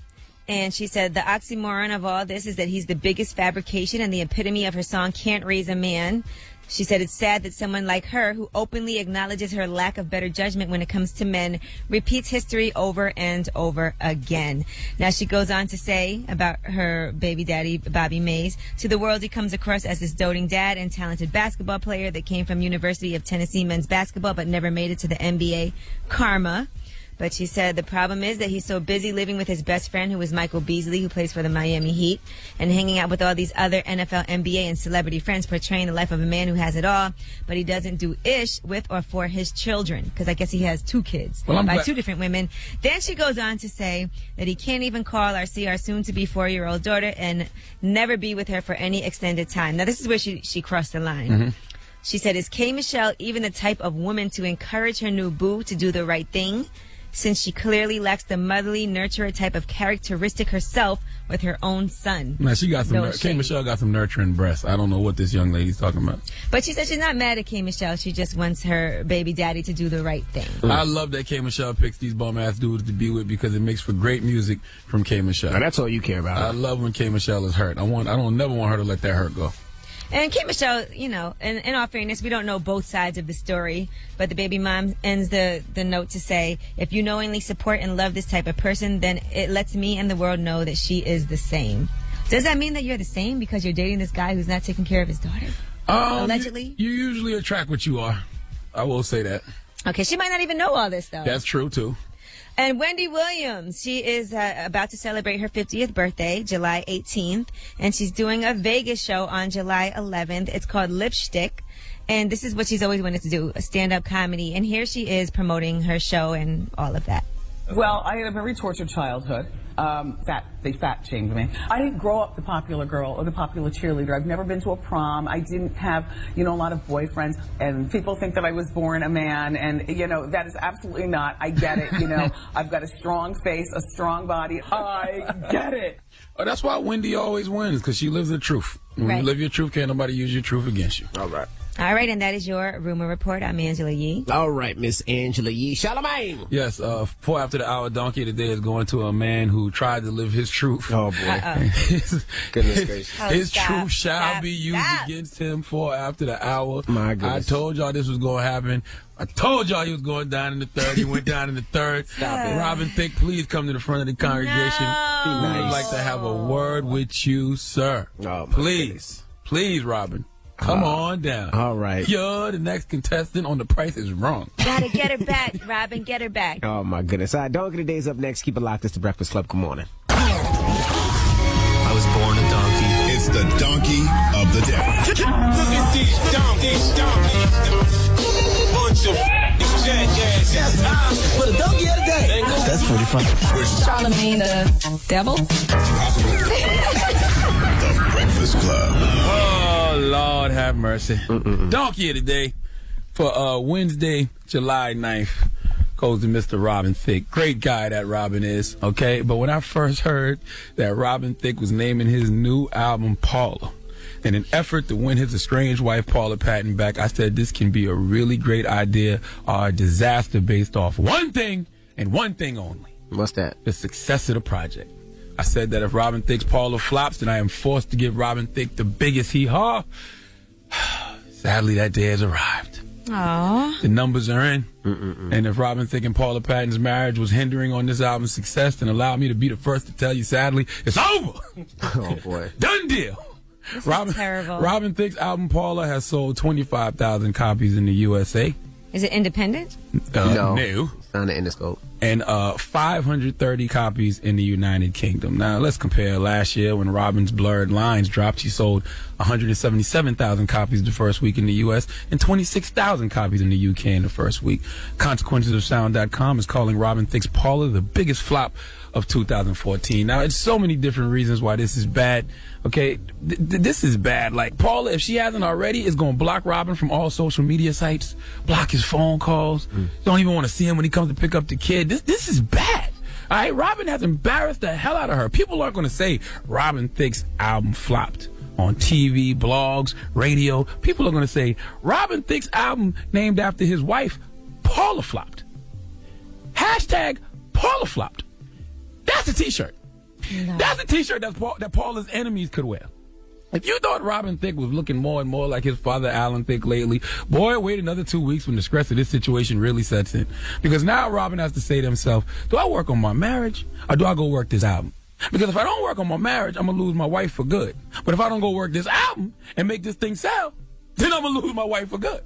And she said the oxymoron of all this is that he's the biggest fabrication and the epitome of her song Can't Raise a Man. She said it's sad that someone like her, who openly acknowledges her lack of better judgment when it comes to men, repeats history over and over again. Now, she goes on to say about her baby daddy, Bobby Mays, to the world he comes across as this doting dad and talented basketball player that came from University of Tennessee men's basketball but never made it to the NBA. Karma. But she said the problem is that he's so busy living with his best friend, who is Michael Beasley, who plays for the Miami Heat, and hanging out with all these other NFL, NBA, and celebrity friends, portraying the life of a man who has it all, but he doesn't do ish with or for his children, because I guess he has 2 kids by 2 different women. Then she goes on to say that he can't even call or see our soon-to-be 4-year-old daughter and never be with her for any extended time. Now, this is where she crossed the line. She said, is K. Michelle even the type of woman to encourage her new boo to do the right thing, since she clearly lacks the motherly nurturer type of characteristic herself with her own son? Now, she got some. K. Michelle got some nurturing breasts. I don't know what this young lady's talking about. But she said she's not mad at K. Michelle. She just wants her baby daddy to do the right thing. I love that K. Michelle picks these bum-ass dudes to be with because it makes for great music from K. Michelle. Now, that's all you care about. I love when K. Michelle is hurt. I don't never want her to let that hurt go. And K. Michelle, you know, in all fairness, we don't know both sides of the story, but the baby mom ends the note to say, if you knowingly support and love this type of person, then it lets me and the world know that she is the same. Does that mean that you're the same because you're dating this guy who's not taking care of his daughter? Allegedly? You usually attract what you are. I will say that. Okay, she might not even know all this, though. That's true, too. And Wendy Williams, she is about to celebrate her 50th birthday, July 18th, and she's doing a Vegas show on July 11th. It's called Lipstick, and this is what she's always wanted to do, a stand-up comedy. And here she is promoting her show and all of that. Well, I had a very tortured childhood. They fat shamed me. I didn't grow up the popular girl or the popular cheerleader. I've never been to a prom. I didn't have, a lot of boyfriends. And people think that I was born a man. And, that is absolutely not. I get it. I've got a strong face, a strong body. I get it. Oh, that's why Wendy always wins, because she lives the truth. When you live your truth, can't nobody use your truth against you. All right. All right, and that is your Rumor Report. I'm Angela Yee. All right, Miss Angela Yee. Charlagmane. Yes, 4 after the hour donkey today is going to a man who tried to live his truth. Oh, boy. Goodness gracious. His truth shall be used against him 4 after the hour. My goodness. I told y'all this was going to happen. I told y'all he was going down in the 3rd. He went down in the 3rd. Stop it. Robin Thicke, please come to the front of the congregation. No. We would like to have a word with you, sir. Oh, please. Please, Robin. Come on down. All right. You're the next contestant on The Price is Wrong. Gotta get her back, Robin. Get her back. Oh, my goodness. All right, Donkey of the Day's up next. Keep it locked. It's the Breakfast Club. Good morning. I was born a donkey. It's the Donkey of the Day. Look at these donkeys. Bunch of jackass. It's time for the Donkey of the Day. That's pretty funny. Charlamagne the devil? The Breakfast Club. Oh, Lord have mercy. Donkey of the day for Wednesday, July 9th. Goes to Mr. Robin Thicke. Great guy that Robin is, okay? But when I first heard that Robin Thicke was naming his new album Paula, in an effort to win his estranged wife Paula Patton back, I said this can be a really great idea or a disaster based off one thing and one thing only. What's that? The success of the project. I said that if Robin Thicke's Paula flops, then I am forced to give Robin Thicke the biggest hee-haw. Sadly, that day has arrived. Aww. The numbers are in. And if Robin Thicke and Paula Patton's marriage was hindering on this album's success, then allow me to be the first to tell you, sadly, it's over. Oh, boy. Done deal. This is terrible. Robin Thicke's album Paula has sold 25,000 copies in the USA. Is it independent? No. No. It's not an Interscope. And 530 copies in the United Kingdom. Now, let's compare last year when Robin's Blurred Lines dropped. She sold 177,000 copies the first week in the U.S. and 26,000 copies in the U.K. in the first week. Consequencesofsound.com is calling Robin Thicke's Paula the biggest flop of 2014. Now, it's so many different reasons why this is bad. Okay, this is bad. Like, Paula, if she hasn't already, is going to block Robin from all social media sites, block his phone calls, don't even want to see him when he comes to pick up the kid. This is bad. All right, Robin has embarrassed the hell out of her. People aren't going to say Robin Thicke's album flopped on TV, blogs, radio. People are going to say Robin Thicke's album named after his wife, Paula, flopped. Hashtag Paula flopped. That's a T-shirt. No. That's a T-shirt that Paula's enemies could wear. If you thought Robin Thicke was looking more and more like his father, Alan Thicke, lately, boy, wait another 2 weeks when the stress of this situation really sets in. Because now Robin has to say to himself, do I work on my marriage or do I go work this album? Because if I don't work on my marriage, I'm going to lose my wife for good. But if I don't go work this album and make this thing sell, then I'm going to lose my wife for good.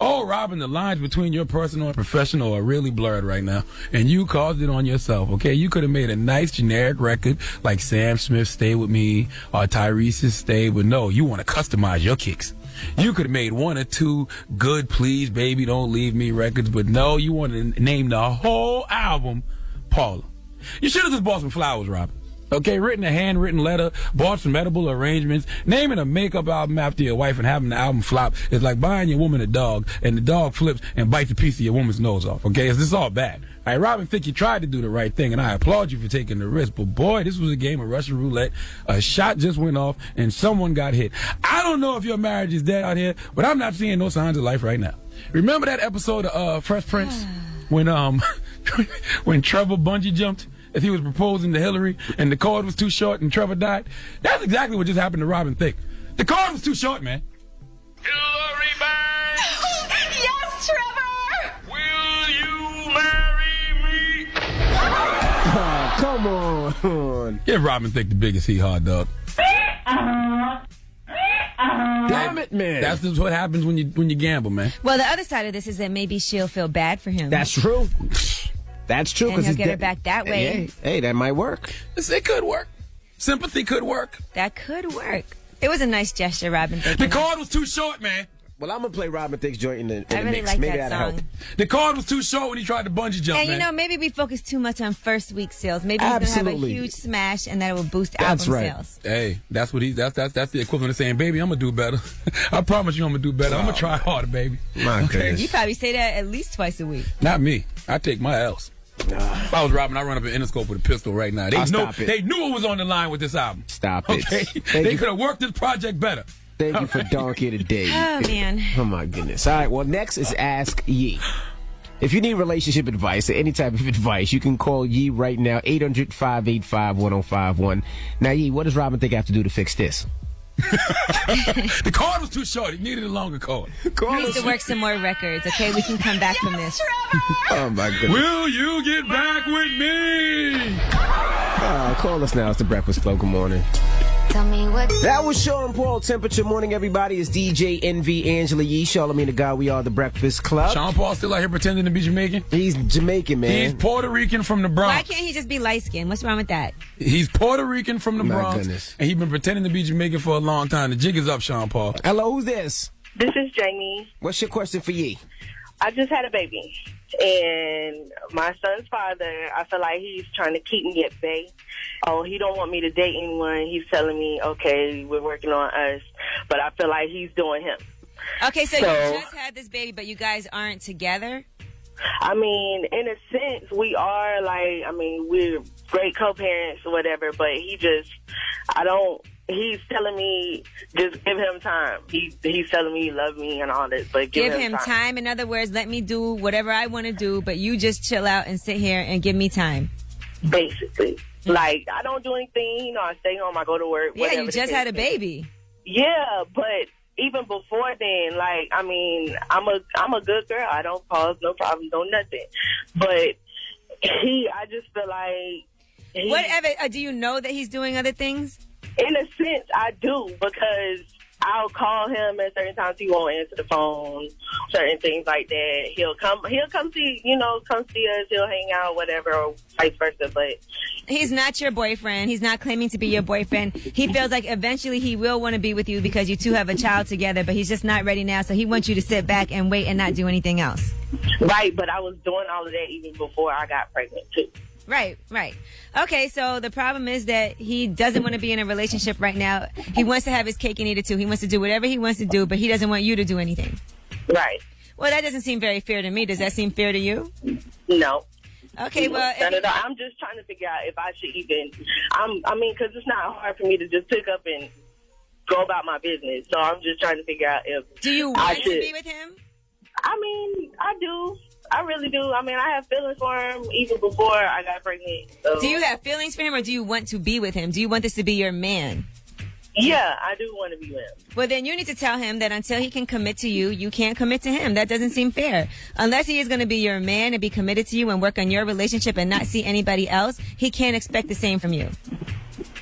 Oh, Robin, the lines between your personal and professional are really blurred right now. And you caused it on yourself, okay? You could have made a nice generic record like Sam Smith's Stay With Me or Tyrese's Stay, but no, you want to customize your kicks. You could have made one or two good Please Baby Don't Leave Me records, but no, you want to name the whole album Paula. You should have just bought some flowers, Robin. Okay, written a handwritten letter, bought some edible arrangements. Naming a makeup album after your wife and having the album flop is like buying your woman a dog, and the dog flips and bites a piece of your woman's nose off. Okay, this is all bad. All right, Robin Thicke, you tried to do the right thing, and I applaud you for taking the risk. But boy, this was a game of Russian roulette. A shot just went off, and someone got hit. I don't know if your marriage is dead out here, but I'm not seeing no signs of life right now. Remember that episode of Fresh Prince when when Trevor bungee jumped? If he was proposing to Hillary and the cord was too short and Trevor died? That's exactly what just happened to Robin Thicke. The cord was too short, man. Hillary bang! Yes, Trevor! Will you marry me? Oh, come on. Give Robin Thicke the biggest hee-haw, dog. Damn it, man. That's just what happens when you gamble, man. Well, the other side of this is that maybe she'll feel bad for him. That's true. That's true. And he'll get her back that way. Hey, that might work. It could work. Sympathy could work. That could work. It was a nice gesture, Robin Thicke. The cord was too short, man. Well, I'm going to play Robin Thicke's joint in the I really mix. like Maybe that that'll song. help. The cord was too short when he tried to bungee jump, And, man. you know, maybe we focus too much on first week sales. Maybe he's going to have a huge smash, and that will boost album sales. Hey, that's what that's the equivalent of saying, baby, I'm going to do better. I promise you I'm going to do better. I'm going to try harder, baby. My goodness. You probably say that at least twice a week. Not me. I take my L's. If I was Robin, I'd run up an Interscope with a pistol right now. They knew it was on the line with this album. Stop it. Okay? They could have worked this project better. Thank you for Donkey today. Oh, man. Oh, my goodness. All right, well, next is Ask Yee. If you need relationship advice or any type of advice, you can call Yee right now, 800-585-1051. Now, Yee, what does Robin Thicke have to do to fix this? The cord was too short. He needed a longer cord. He needs to work some more records, okay? We can come back from this. Oh, my goodness. Will you get back with me? Call us now. It's the Breakfast Club. Good morning. Tell me what. That was Sean Paul. Temperature morning, everybody. It's DJ NV, Angela Yee, Charlagmane Tha God. We are the Breakfast Club. Sean Paul still out here pretending to be Jamaican? He's Jamaican, man. He's Puerto Rican from the Bronx. Why can't he just be light-skinned? What's wrong with that? He's Puerto Rican from the My Bronx. goodness. And he's been pretending to be Jamaican for a long time. The jig is up, Sean Paul. Hello, who's this? This is Jamie. What's your question for Yee? I just had a baby. And my son's father, I feel like he's trying to keep me at bay. Oh, he don't want me to date anyone. He's telling me, okay, we're working on us. But I feel like he's doing him. Okay, so you just had this baby, but you guys aren't together? I mean, in a sense, we are, like, I mean, we're great co-parents or whatever, but he's telling me just give him time. He's telling me he loves me and all this, but give him time. In other words, let me do whatever I want to do, but you just chill out and sit here and give me time. Basically. Like, I don't do anything, you know, I stay home, I go to work. Yeah, you just had a baby. Yeah, but even before then, like, I mean, I'm a good girl. I don't cause no problems, no nothing. But I just feel like... Whatever, do you know that he's doing other things? In a sense, I do, because I'll call him at certain times. He won't answer the phone, certain things like that. He'll come see, come see us. He'll hang out, whatever, or vice versa. But he's not your boyfriend. He's not claiming to be your boyfriend. He feels like eventually he will want to be with you because you two have a child together, but he's just not ready now. So he wants you to sit back and wait and not do anything else. Right, but I was doing all of that even before I got pregnant, too. Right. Okay, so the problem is that he doesn't want to be in a relationship right now. He wants to have his cake and eat it too. He wants to do whatever he wants to do, but he doesn't want you to do anything. Right. Well, that doesn't seem very fair to me. Does that seem fair to you? No. Okay, well... I'm just trying to figure out if I should even... because it's not hard for me to just pick up and go about my business. So I'm just trying to figure out if... Do you want to be with him? I mean, I do. I really do. I mean, I have feelings for him even before I got pregnant. So. Do you have feelings for him, or do you want to be with him? Do you want this to be your man? Yeah, I do want to be with him. Well, then you need to tell him that until he can commit to you, you can't commit to him. That doesn't seem fair. Unless he is going to be your man and be committed to you and work on your relationship and not see anybody else, he can't expect the same from you.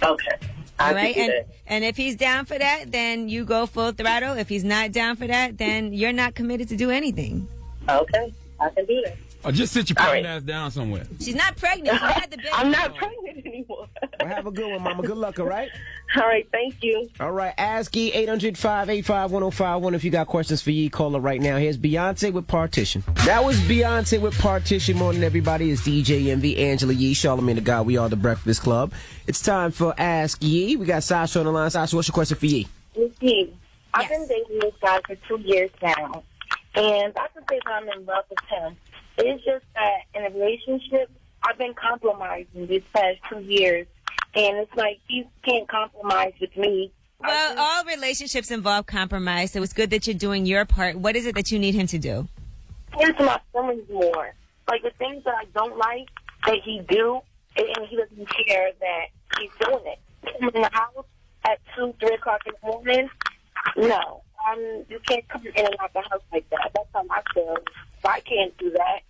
Okay. All right, and if he's down for that, then you go full throttle. If he's not down for that, then you're not committed to do anything. Okay, I can do that. Or just sit your pregnant ass down somewhere. She's not pregnant. She had the baby. I'm not pregnant anymore. Well, have a good one, Mama. Good luck, all right? All right, thank you. All right, ask Yee 800-585-1051 if you got questions for Yee. Call her right now. Here's Beyonce with Partition. That was Beyonce with Partition. Morning, everybody. It's DJ MV, Angela Yee, Charlagmane Tha God. We are the Breakfast Club. It's time for Ask Yee. We got Sasha on the line. Sasha, what's your question for Yee? Yee, I've been dating this guy for 2 years now, and I can say that I'm in love with him. It's just that in a relationship, I've been compromising these past 2 years, and it's like he can't compromise with me. Well, all relationships involve compromise, so it's good that you're doing your part. What is it that you need him to do? Into my feelings more. Like the things that I don't like that he do, and he doesn't care that he's doing it. I'm in the house at 2, 3 o'clock in the morning. No, you can't come in and out the house like that. That's how I feel. I can't do that.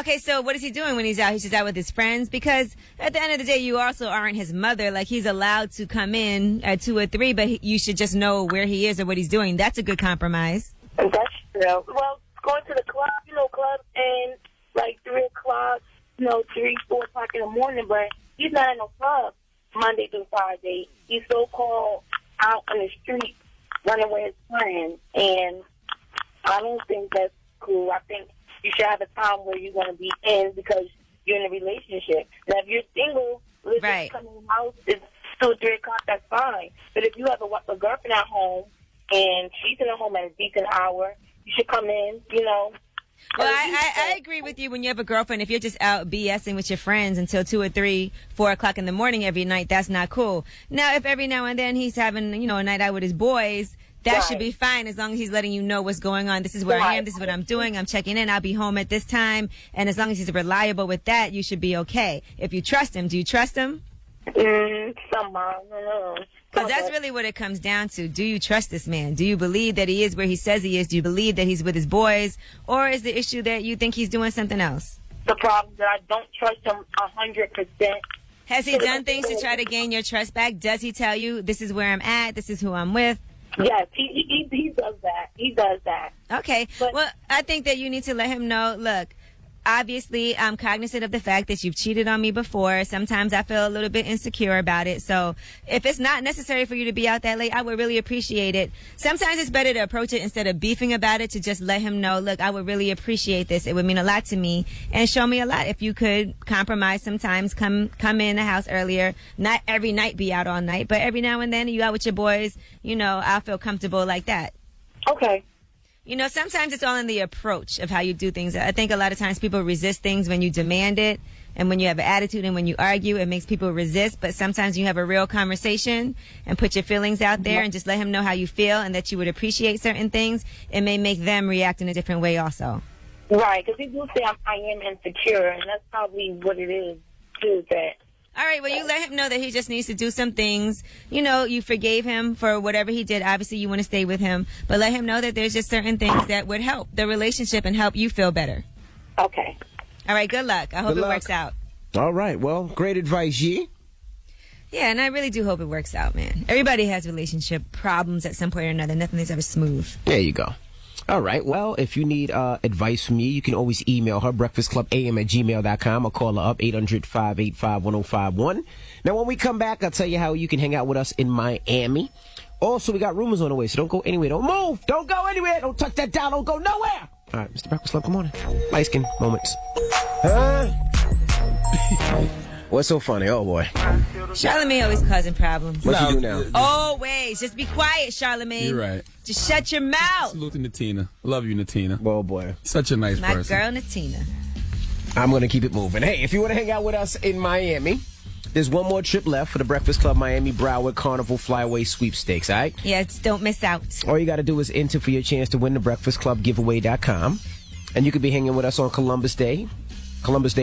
Okay, so what is he doing when he's out? He's just out with his friends? Because at the end of the day, you also aren't his mother. Like, he's allowed to come in at 2 or 3, but you should just know where he is or what he's doing. That's a good compromise. That's true. Well, going to the club, clubs and like 3 o'clock, 3, 4 o'clock in the morning, but he's not in no club Monday through Friday. He's so-called out on the street running with his friends, and I don't think that's cool. I think you should have a time where you're going to be in because you're in a relationship. Now, if you're single, right, coming in the house, it's 2 or 3 o'clock, that's fine. But if you have a girlfriend at home and she's in the home at a decent hour, you should come in, Well, I agree with you when you have a girlfriend. If you're just out BSing with your friends until 2 or 3, 4 o'clock in the morning every night, that's not cool. Now, if every now and then he's having, a night out with his boys, that should be fine as long as he's letting you know what's going on. This is where I am. This is what I'm doing. I'm checking in. I'll be home at this time. And as long as he's reliable with that, you should be okay. If you trust him, do you trust him? Because that's really what it comes down to. Do you trust this man? Do you believe that he is where he says he is? Do you believe that he's with his boys? Or is the issue that you think he's doing something else? The problem is that I don't trust him 100%. Has he done things to try to gain your trust back? Does he tell you, this is where I'm at, this is who I'm with? Yes, he does that. He does that. Okay. Well, I think that you need to let him know, look, obviously, I'm cognizant of the fact that you've cheated on me before. Sometimes I feel a little bit insecure about it. So if it's not necessary for you to be out that late, I would really appreciate it. Sometimes it's better to approach it instead of beefing about it, to just let him know, look, I would really appreciate this. It would mean a lot to me and show me a lot if you could compromise sometimes, come in the house earlier. Not every night be out all night, but every now and then you out with your boys, I'll feel comfortable like that. Okay. Sometimes it's all in the approach of how you do things. I think a lot of times people resist things when you demand it, and when you have an attitude and when you argue, it makes people resist. But sometimes you have a real conversation and put your feelings out there and just let him know how you feel and that you would appreciate certain things. It may make them react in a different way also. Right, because people say I am insecure, and that's probably what it is, too, that... All right, well, you let him know that he just needs to do some things. You forgave him for whatever he did. Obviously, you want to stay with him. But let him know that there's just certain things that would help the relationship and help you feel better. Okay. All right, good luck. I hope it works out. All right, well, great advice, Yee. Yeah, and I really do hope it works out, man. Everybody has relationship problems at some point or another. Nothing is ever smooth. There you go. All right. Well, if you need advice from me, you can always email her, breakfastclubam@gmail.com, or call her up, 800-585-1051. Now, when we come back, I'll tell you how you can hang out with us in Miami. Also, we got rumors on the way, so don't go anywhere. Don't move. Don't go anywhere. Don't touch that dial. Don't go nowhere. All right, Mr. Breakfast Club, good morning. Light skin moments. What's so funny? Oh, boy. Charlamagne always causing problems. What you do now? Always. Just be quiet, Charlamagne. You're right. Just shut your mouth. Salute to Natina. Love you, Natina. Oh, boy. Such a nice person. My girl, Natina. I'm going to keep it moving. Hey, if you want to hang out with us in Miami, there's one more trip left for the Breakfast Club Miami Broward Carnival Flyaway Sweepstakes, all right? Yes, don't miss out. All you got to do is enter for your chance to win the breakfastclubgiveaway.com. And you could be hanging with us on Columbus Day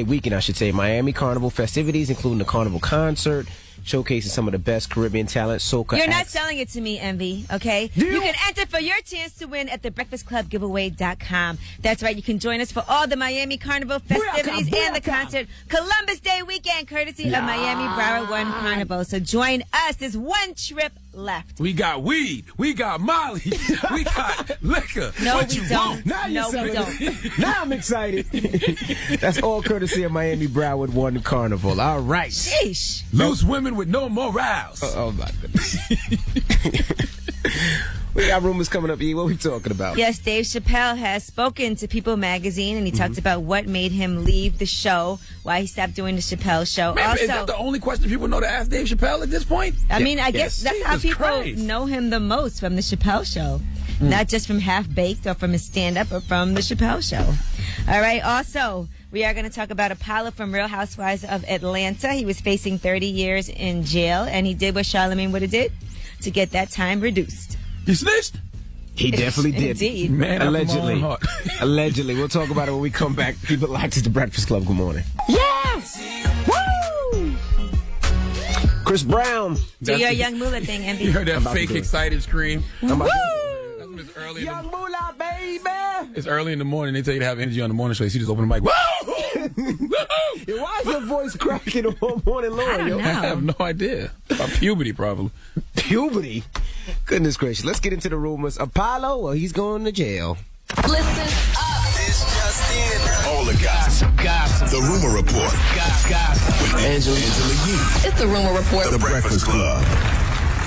weekend, I should say. Miami Carnival festivities, including the Carnival concert, showcasing some of the best Caribbean talent, soca You're not acts. selling it to me, Envy, okay? You can enter for your chance to win at the breakfastclubgiveaway.com. That's right. You can join us for all the Miami Carnival festivities and the concert Columbus Day weekend, courtesy of Miami Broward One Carnival. So join us. There's one trip left. We got weed. We got Molly. We got liquor. No, what we you don't. Want? Now No, we don't. Now I'm excited. That's all courtesy of Miami Broward One Carnival. All right. Sheesh. Loose women with no morals. Oh, my goodness. We got rumors coming up, E. What are we talking about? Yes, Dave Chappelle has spoken to People magazine, and he talked about what made him leave the show, why he stopped doing the Chappelle show. Man, also, is that the only question people know to ask Dave Chappelle at this point? I mean, I guess that's how Jesus people Christ. know him the most, from the Chappelle show. Not just from Half Baked or from his stand-up, but from the Chappelle show. All right, also, we are going to talk about Apollo from Real Housewives of Atlanta. He was facing 30 years in jail, and he did what Charlamagne would have did to get that time reduced. You snitched? He definitely did. Indeed. Man, allegedly. after my own heart. Allegedly. We'll talk about it when we come back. Keep it locked. It's the Breakfast Club. Good morning. Yes! Woo! Chris Brown. Do your Young Moolah thing, Envy. You heard that fake excited scream? Woo! It's early. Young Moolah, baby! It's early in the morning. They tell you to have energy on the morning show. So you just open the mic. Woo! Yo, why is your voice cracking all morning long, I don't yo? know. I have no idea. About puberty, probably. Puberty? Goodness gracious. Let's get into the rumors. Apollo, well, he's going to jail. Listen up. It's just in. All the gossip. The Rumor Report. Gossip. With Angela Yee. It's the Rumor Report. The Breakfast Club.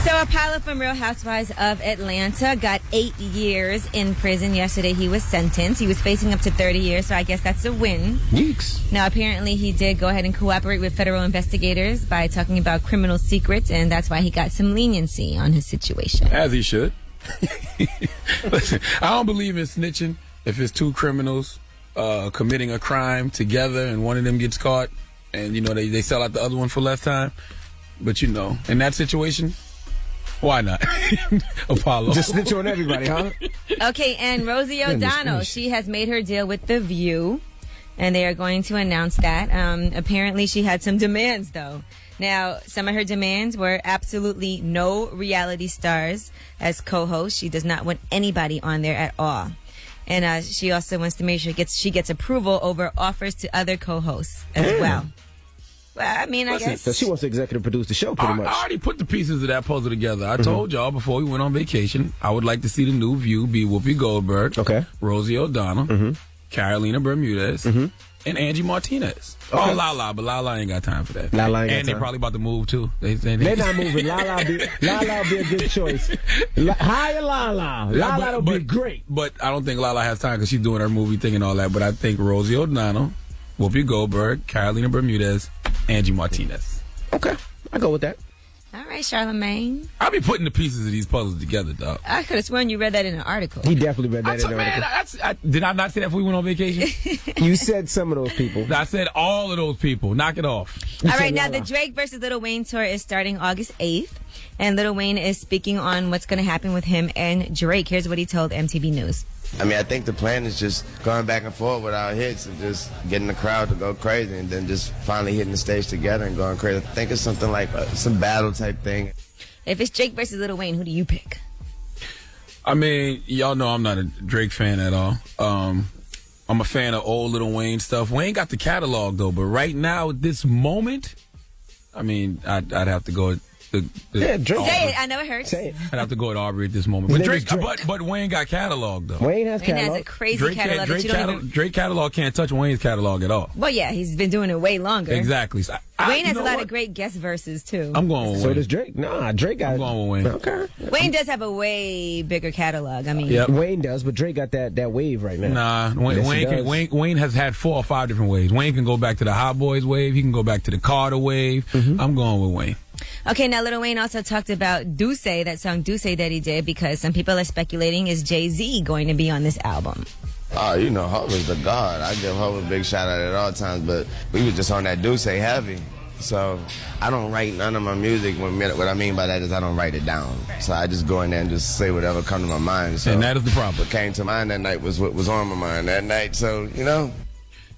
So Apollo from Real Housewives of Atlanta got 8 years in prison. Yesterday he was sentenced. He was facing up to 30 years, so I guess that's a win. Yeeks. Now, apparently he did go ahead and cooperate with federal investigators by talking about criminal secrets, and that's why he got some leniency on his situation. As he should. Listen, I don't believe in snitching if it's two criminals committing a crime together and one of them gets caught and, they sell out the other one for less time. But, in that situation, why not? Apollo. Just snitch on everybody, huh? Okay, and Rosie O'Donnell, she has made her deal with The View, and they are going to announce that. Apparently she had some demands, though. Now, some of her demands were absolutely no reality stars as co-hosts. She does not want anybody on there at all. And she also wants to make sure she gets approval over offers to other co-hosts as well. Well, I mean, I guess. So she wants to executive produce the show pretty much. I already put the pieces of that puzzle together. I told y'all before we went on vacation, I would like to see the new View be Whoopi Goldberg, Okay. Rosie O'Donnell, Carolina Bermudez, and Angie Martinez. Okay. Oh, Lala, but Lala ain't got time for that. Lala ain't got and they're time. probably about to move too. They're not moving. Lala be a good choice. Hire Lala. Yeah, Lala will be great. But I don't think Lala has time because she's doing her movie thing and all that. But I think Rosie O'Donnell, Whoopi Goldberg, Carolina Bermudez, Angie Martinez. Okay, I go with that. All right, Charlamagne. I'll be putting the pieces of these puzzles together, dog. I could have sworn you read that in an article. He definitely read that in the article. Did I not say that before we went on vacation? You said some of those people. I said all of those people. Knock it off. All right, now the Drake versus Lil Wayne tour is starting August 8th. And Lil Wayne is speaking on what's going to happen with him and Drake. Here's what he told MTV News. I mean, I think the plan is just going back and forth with our hits and just getting the crowd to go crazy and then just finally hitting the stage together and going crazy. I think it's something like some battle type thing. If it's Drake versus Lil Wayne, who do you pick? I mean, y'all know I'm not a Drake fan at all. I'm a fan of old Lil Wayne stuff. Wayne got the catalog, though, but right now, at this moment, I mean, I'd have to go... Drake. Say it. I know it hurts. Say it. I'd have to go with Aubrey at this moment. But Drake. But Wayne got catalog, though. Wayne has catalog. Wayne has a crazy catalog. Drake catalog can't touch Wayne's catalog at all. Well, yeah, he's been doing it way longer. Exactly. So Wayne has a lot of great guest verses, too. I'm going with Wayne. So does Drake. Nah, Drake got... I'm going with Wayne. Okay. Wayne does have a way bigger catalog. I mean... Wayne does, but Drake got that wave right now. Nah, Wayne has had 4 or 5 different waves. Wayne can go back to the Hot Boys wave. He can go back to the Carter wave. I'm going with Wayne. Okay, now Lil Wayne also talked about Duce, that song Duce that he did, because some people are speculating is Jay-Z going to be on this album. Oh, you know, Hov is the God. I give Hov a big shout out at all times, but we was just on that Duce heavy. So I don't write none of my music. What I mean by that is I don't write it down. So I just go in there and just say whatever comes to my mind. So and that is the problem. What came to mind that night was what was on my mind that night. So, you know.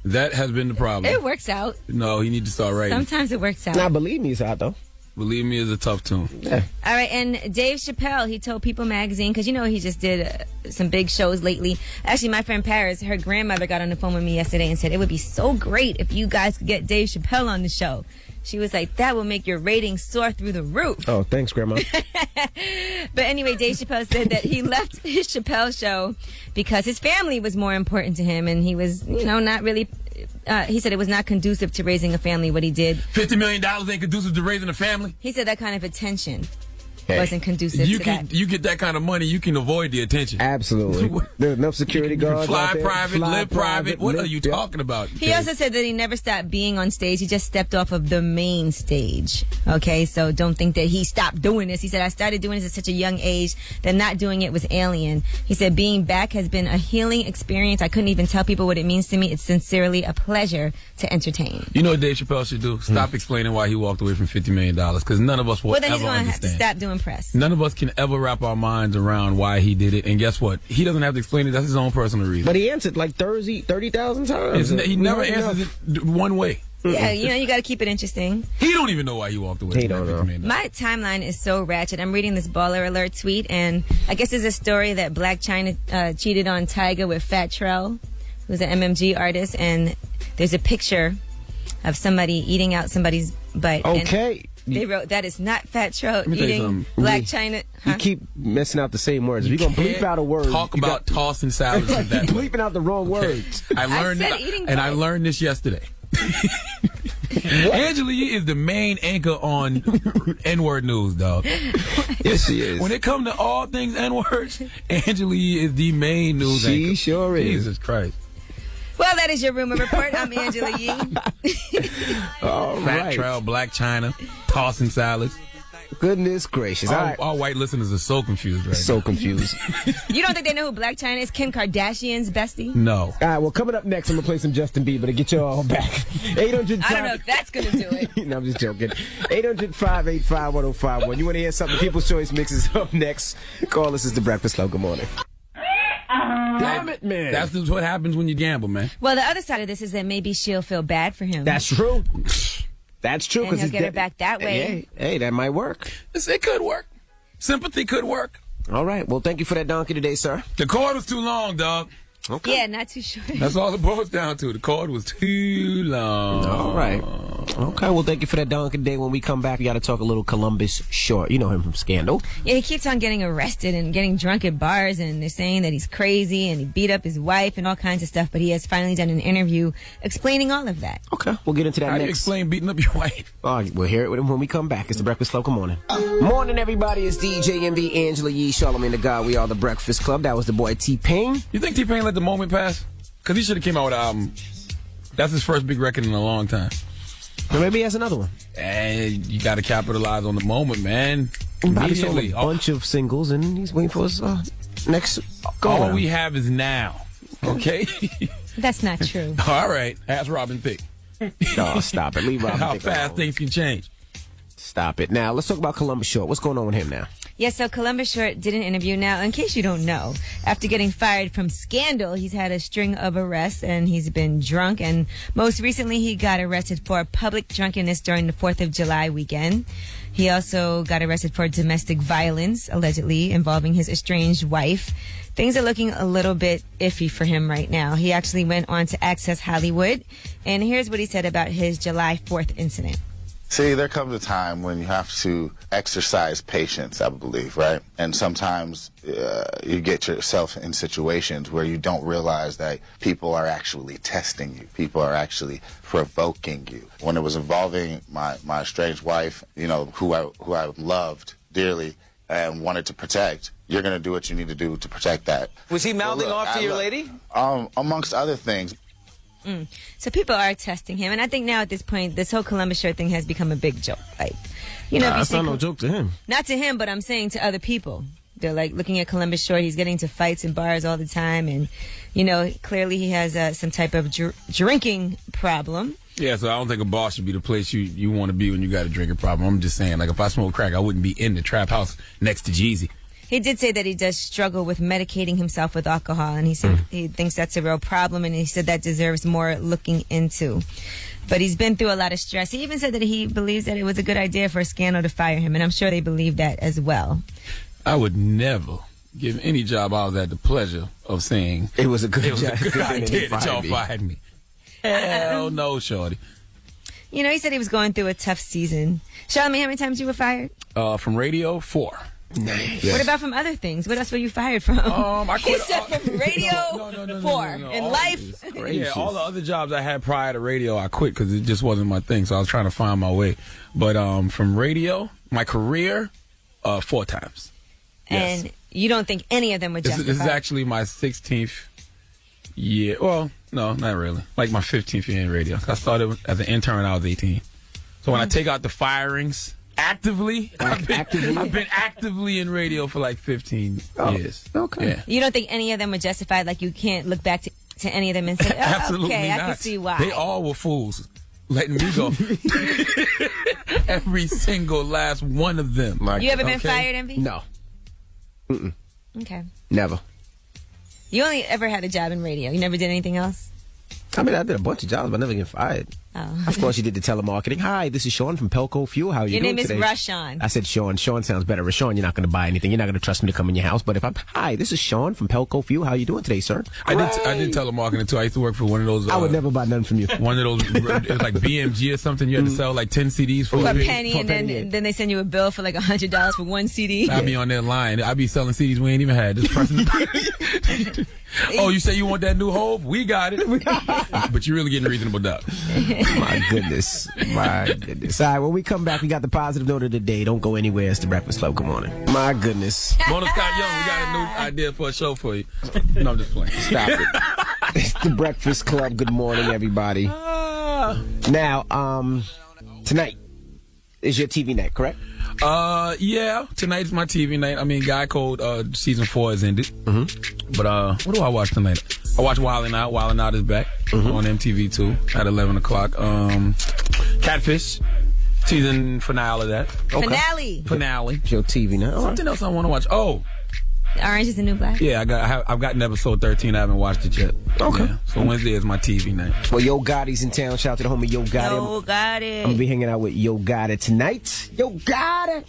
That has been the problem. It works out. No, he needs to start writing. Sometimes it works out. Now, Believe Me is out, though. Believe Me is a tough tune. Yeah. All right, and Dave Chappelle, he told People Magazine, because you know he just did some big shows lately. Actually, my friend Paris, her grandmother got on the phone with me yesterday and said, it would be so great if you guys could get Dave Chappelle on the show. She was like, that will make your ratings soar through the roof. Oh, thanks, Grandma. But anyway, Dave Chappelle said that he left his Chappelle show because his family was more important to him, and he was, you know, not really... he said it was not conducive to raising a family, what he did. $50 million ain't conducive to raising a family? He said that kind of attention wasn't conducive to that. You get that kind of money, you can avoid the attention. Absolutely. There's enough security guards fly out there. Private, live private. What are you talking about? He also said that he never stopped being on stage. He just stepped off of the main stage. Okay, so don't think that he stopped doing this. He said, I started doing this at such a young age that not doing it was alien. He said, being back has been a healing experience. I couldn't even tell people what it means to me. It's sincerely a pleasure to entertain. You know what Dave Chappelle should do? Stop explaining why he walked away from $50 million, because none of us will ever understand. Well, then he's going to have to stop doing press. None of us can ever wrap our minds around why he did it. And guess what? He doesn't have to explain it. That's his own personal reason. But he answered like 30,000 times. He never answers it one way. Yeah, you know, you got to keep it interesting. He don't even know why he walked away. He don't know. My timeline is so ratchet. I'm reading this Baller Alert tweet, and I guess there's a story that Black China cheated on Tyga with Fat Trell, who's an MMG artist, and there's a picture of somebody eating out somebody's butt. Okay. They wrote, that is not Fat Trell eating Black China. You keep messing out the same words. If you're going to bleep out a word. Talk about tossing salads like that. Bleeping out the wrong words. I learned this yesterday. Angela Yee is the main anchor on N-word news, dog. Yes, she is. When it comes to all things N-words, Angela Yee is the main news anchor. She sure is. Jesus Christ. Well, that is your rumor report. I'm Angela Yee. Fat Trell, Black China, tossing salads. Goodness gracious. Our white listeners are so confused right now. So confused. You don't think they know who Black China is? Kim Kardashian's bestie? No. All right, well, coming up next, I'm going to play some Justin Bieber to get you all back. 800. I don't know if that's going to do it. No, I'm just joking. 800-585-1051. You want to hear something? People's Choice mixes up next. Call us. It's The Breakfast Club. Good morning. Damn it, man. That's just what happens when you gamble, man. Well, the other side of this is that maybe she'll feel bad for him. That's true. That's true. And he'll get her back that way. Hey, that might work. It could work. Sympathy could work. All right. Well, thank you for that donkey today, sir. The cord was too long, dog. Okay. Yeah, not too short. That's all it boils down to. The cord was too long. All right. Okay, well, thank you for that, Duncan Day. When we come back, we got to talk a little Columbus Short. You know him from Scandal. Yeah, he keeps on getting arrested and getting drunk at bars, and they're saying that he's crazy and he beat up his wife and all kinds of stuff, but he has finally done an interview explaining all of that. Okay, we'll get into that How next. do you explain beating up your wife? We'll hear it when we come back. It's the Breakfast Club. Good morning. Morning, everybody. It's DJ MV, Angela Yee, Charlagmane Tha God. We are the Breakfast Club. That was the boy T-Pain. You think T-Pain let the moment pass? Because he should have came out with an album. That's his first big record in a long time. Or maybe he has another one. And you got to capitalize on the moment, man. Probably sold a bunch of singles, and he's waiting for his next go All around. we have is now. Okay? That's not true. All right. Ask Robin Thicke. No, stop it. Leave Robin How Thicke fast alone. things can change. Stop it. Now, let's talk about Columbus Short. What's going on with him now? Yeah, so Columbus Short did an interview. Now, in case you don't know, after getting fired from Scandal, he's had a string of arrests and he's been drunk. And most recently, he got arrested for public drunkenness during the 4th of July weekend. He also got arrested for domestic violence, allegedly involving his estranged wife. Things are looking a little bit iffy for him right now. He actually went on to Access Hollywood. And here's what he said about his July 4th incident. See, there comes a time when you have to exercise patience, I believe, right? And sometimes you get yourself in situations where you don't realize that people are actually testing you. People are actually provoking you. When it was involving my estranged wife, you know, who I loved dearly and wanted to protect, you're going to do what you need to do to protect that. Was he mouthing off to your lady? Amongst other things. So people are testing him, and I think now at this point, this whole Columbus Short thing has become a big joke. Like, you know, if you that's see not no joke to him. Not to him, but I'm saying to other people. They're like looking at Columbus Short. He's getting into fights in bars all the time, and you know, clearly he has some type of drinking problem. Yeah, so I don't think a bar should be the place you want to be when you got a drinking problem. I'm just saying, like, if I smoke crack, I wouldn't be in the trap house next to Jeezy. He did say that he does struggle with medicating himself with alcohol, and he said he thinks that's a real problem, and he said that deserves more looking into. But he's been through a lot of stress. He even said that he believes that it was a good idea for Scandal to fire him, and I'm sure they believe that as well. I would never give any job I was at the pleasure of saying it was a good idea that y'all fired me. Hell no, shorty. You know, he said he was going through a tough season. Charlagmane, how many times you were fired? From radio, 4. Nice. What about from other things? What else were you fired from? I quit. He said from radio, 4. In life. Yeah, all the other jobs I had prior to radio, I quit because it just wasn't my thing. So I was trying to find my way. But from radio, my career, 4 times. Yes. And you don't think any of them were justified? This is actually my 16th year. Well, no, not really. Like my 15th year in radio. I started as an intern when I was 18. So when I take out the firings, actively, I've been actively in radio for like 15 years. Okay. Yeah. You don't think any of them were justified? Like you can't look back to any of them and say, oh, Absolutely okay, not. I can see why. They all were fools. Letting me go. Every single last one of them. You ever been fired, Envy? No. Mm-mm. Okay. Never. You only ever had a job in radio. You never did anything else? I mean, I did a bunch of jobs, but never get fired. Oh. Of course, you did the telemarketing. Hi, this is Sean from Pelco Fuel. How are you Your doing name is today? Rashawn. I said Sean. Sean sounds better. Rashawn, you're not going to buy anything. You're not going to trust me to come in your house. But if I'm, hi, this is Sean from Pelco Fuel. How are you doing today, sir? I did telemarketing too. I used to work for one of those. I would never buy none from you. One of those, it was like BMG or something. You had to sell like 10 CDs for a penny, and then they send you a bill for like $100 for one CD. I'd be on that line. I'd be selling CDs we ain't even had. This person. Oh, you say you want that new Hove? We got it. But you're really getting reasonable doubt. My goodness. My goodness. All right, when we come back, we got the positive note of the day. Don't go anywhere. It's the Breakfast Club. Good morning. My goodness. Mona Scott Young, we got a new idea for a show for you. No, I'm just playing. Stop it. It's the Breakfast Club. Good morning, everybody. Now, tonight is your TV night, correct? Yeah, tonight's my TV night. I mean, Guy Code, season 4 has ended. Mm-hmm. But, what do I watch tonight? I watch Wildin' Out. Wildin' Out is back on MTV2 at 11 o'clock. Catfish, season finale of that. Okay. Finale. It's your TV night. Something else I want to watch. Oh. Orange is the New Black? Yeah, I've gotten episode 13. I haven't watched it yet. Okay. Yeah. So Wednesday is my TV night. Well, Yo Gotti's in town. Shout out to the homie Yo Gotti. Yo Gotti. I'm going to be hanging out with Yo Gotti tonight. Yo Gotti.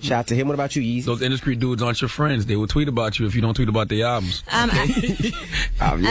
Shout out to him. What about you, Yeezy? Those industry dudes aren't your friends. They will tweet about you if you don't tweet about their albums. I'm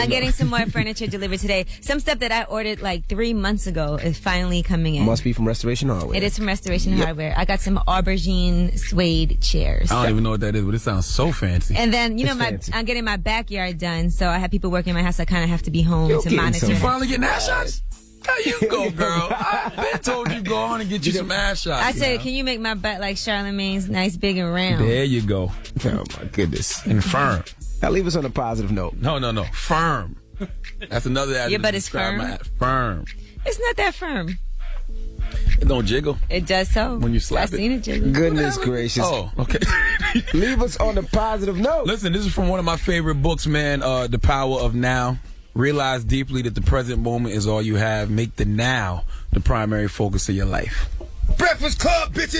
getting some more furniture delivered today. Some stuff that I ordered like 3 months ago is finally coming in. Must be from Restoration Hardware. It is from Restoration Hardware. I got some aubergine suede chairs. I don't even know what that is, but it sounds so fancy. And then, you know, I'm getting my backyard done, so I have people working in my house. I kind of have to be home to monitor. You finally getting ass shots? How you go, girl? I told you go on and get you some ass shots. I said, can you make my butt like Charlamagne's, nice, big, and round? There you go. Oh, my goodness. And firm. Now, leave us on a positive note. No. Firm. That's another adjective. Your butt is firm? Firm. It's not that firm. It don't jiggle. It does so. When you slap I've seen it jiggle. Goodness gracious. Oh, okay. Leave us on a positive note. Listen, this is from one of my favorite books, man, The Power of Now. Realize deeply that the present moment is all you have. Make the now the primary focus of your life. Breakfast Club, bitches!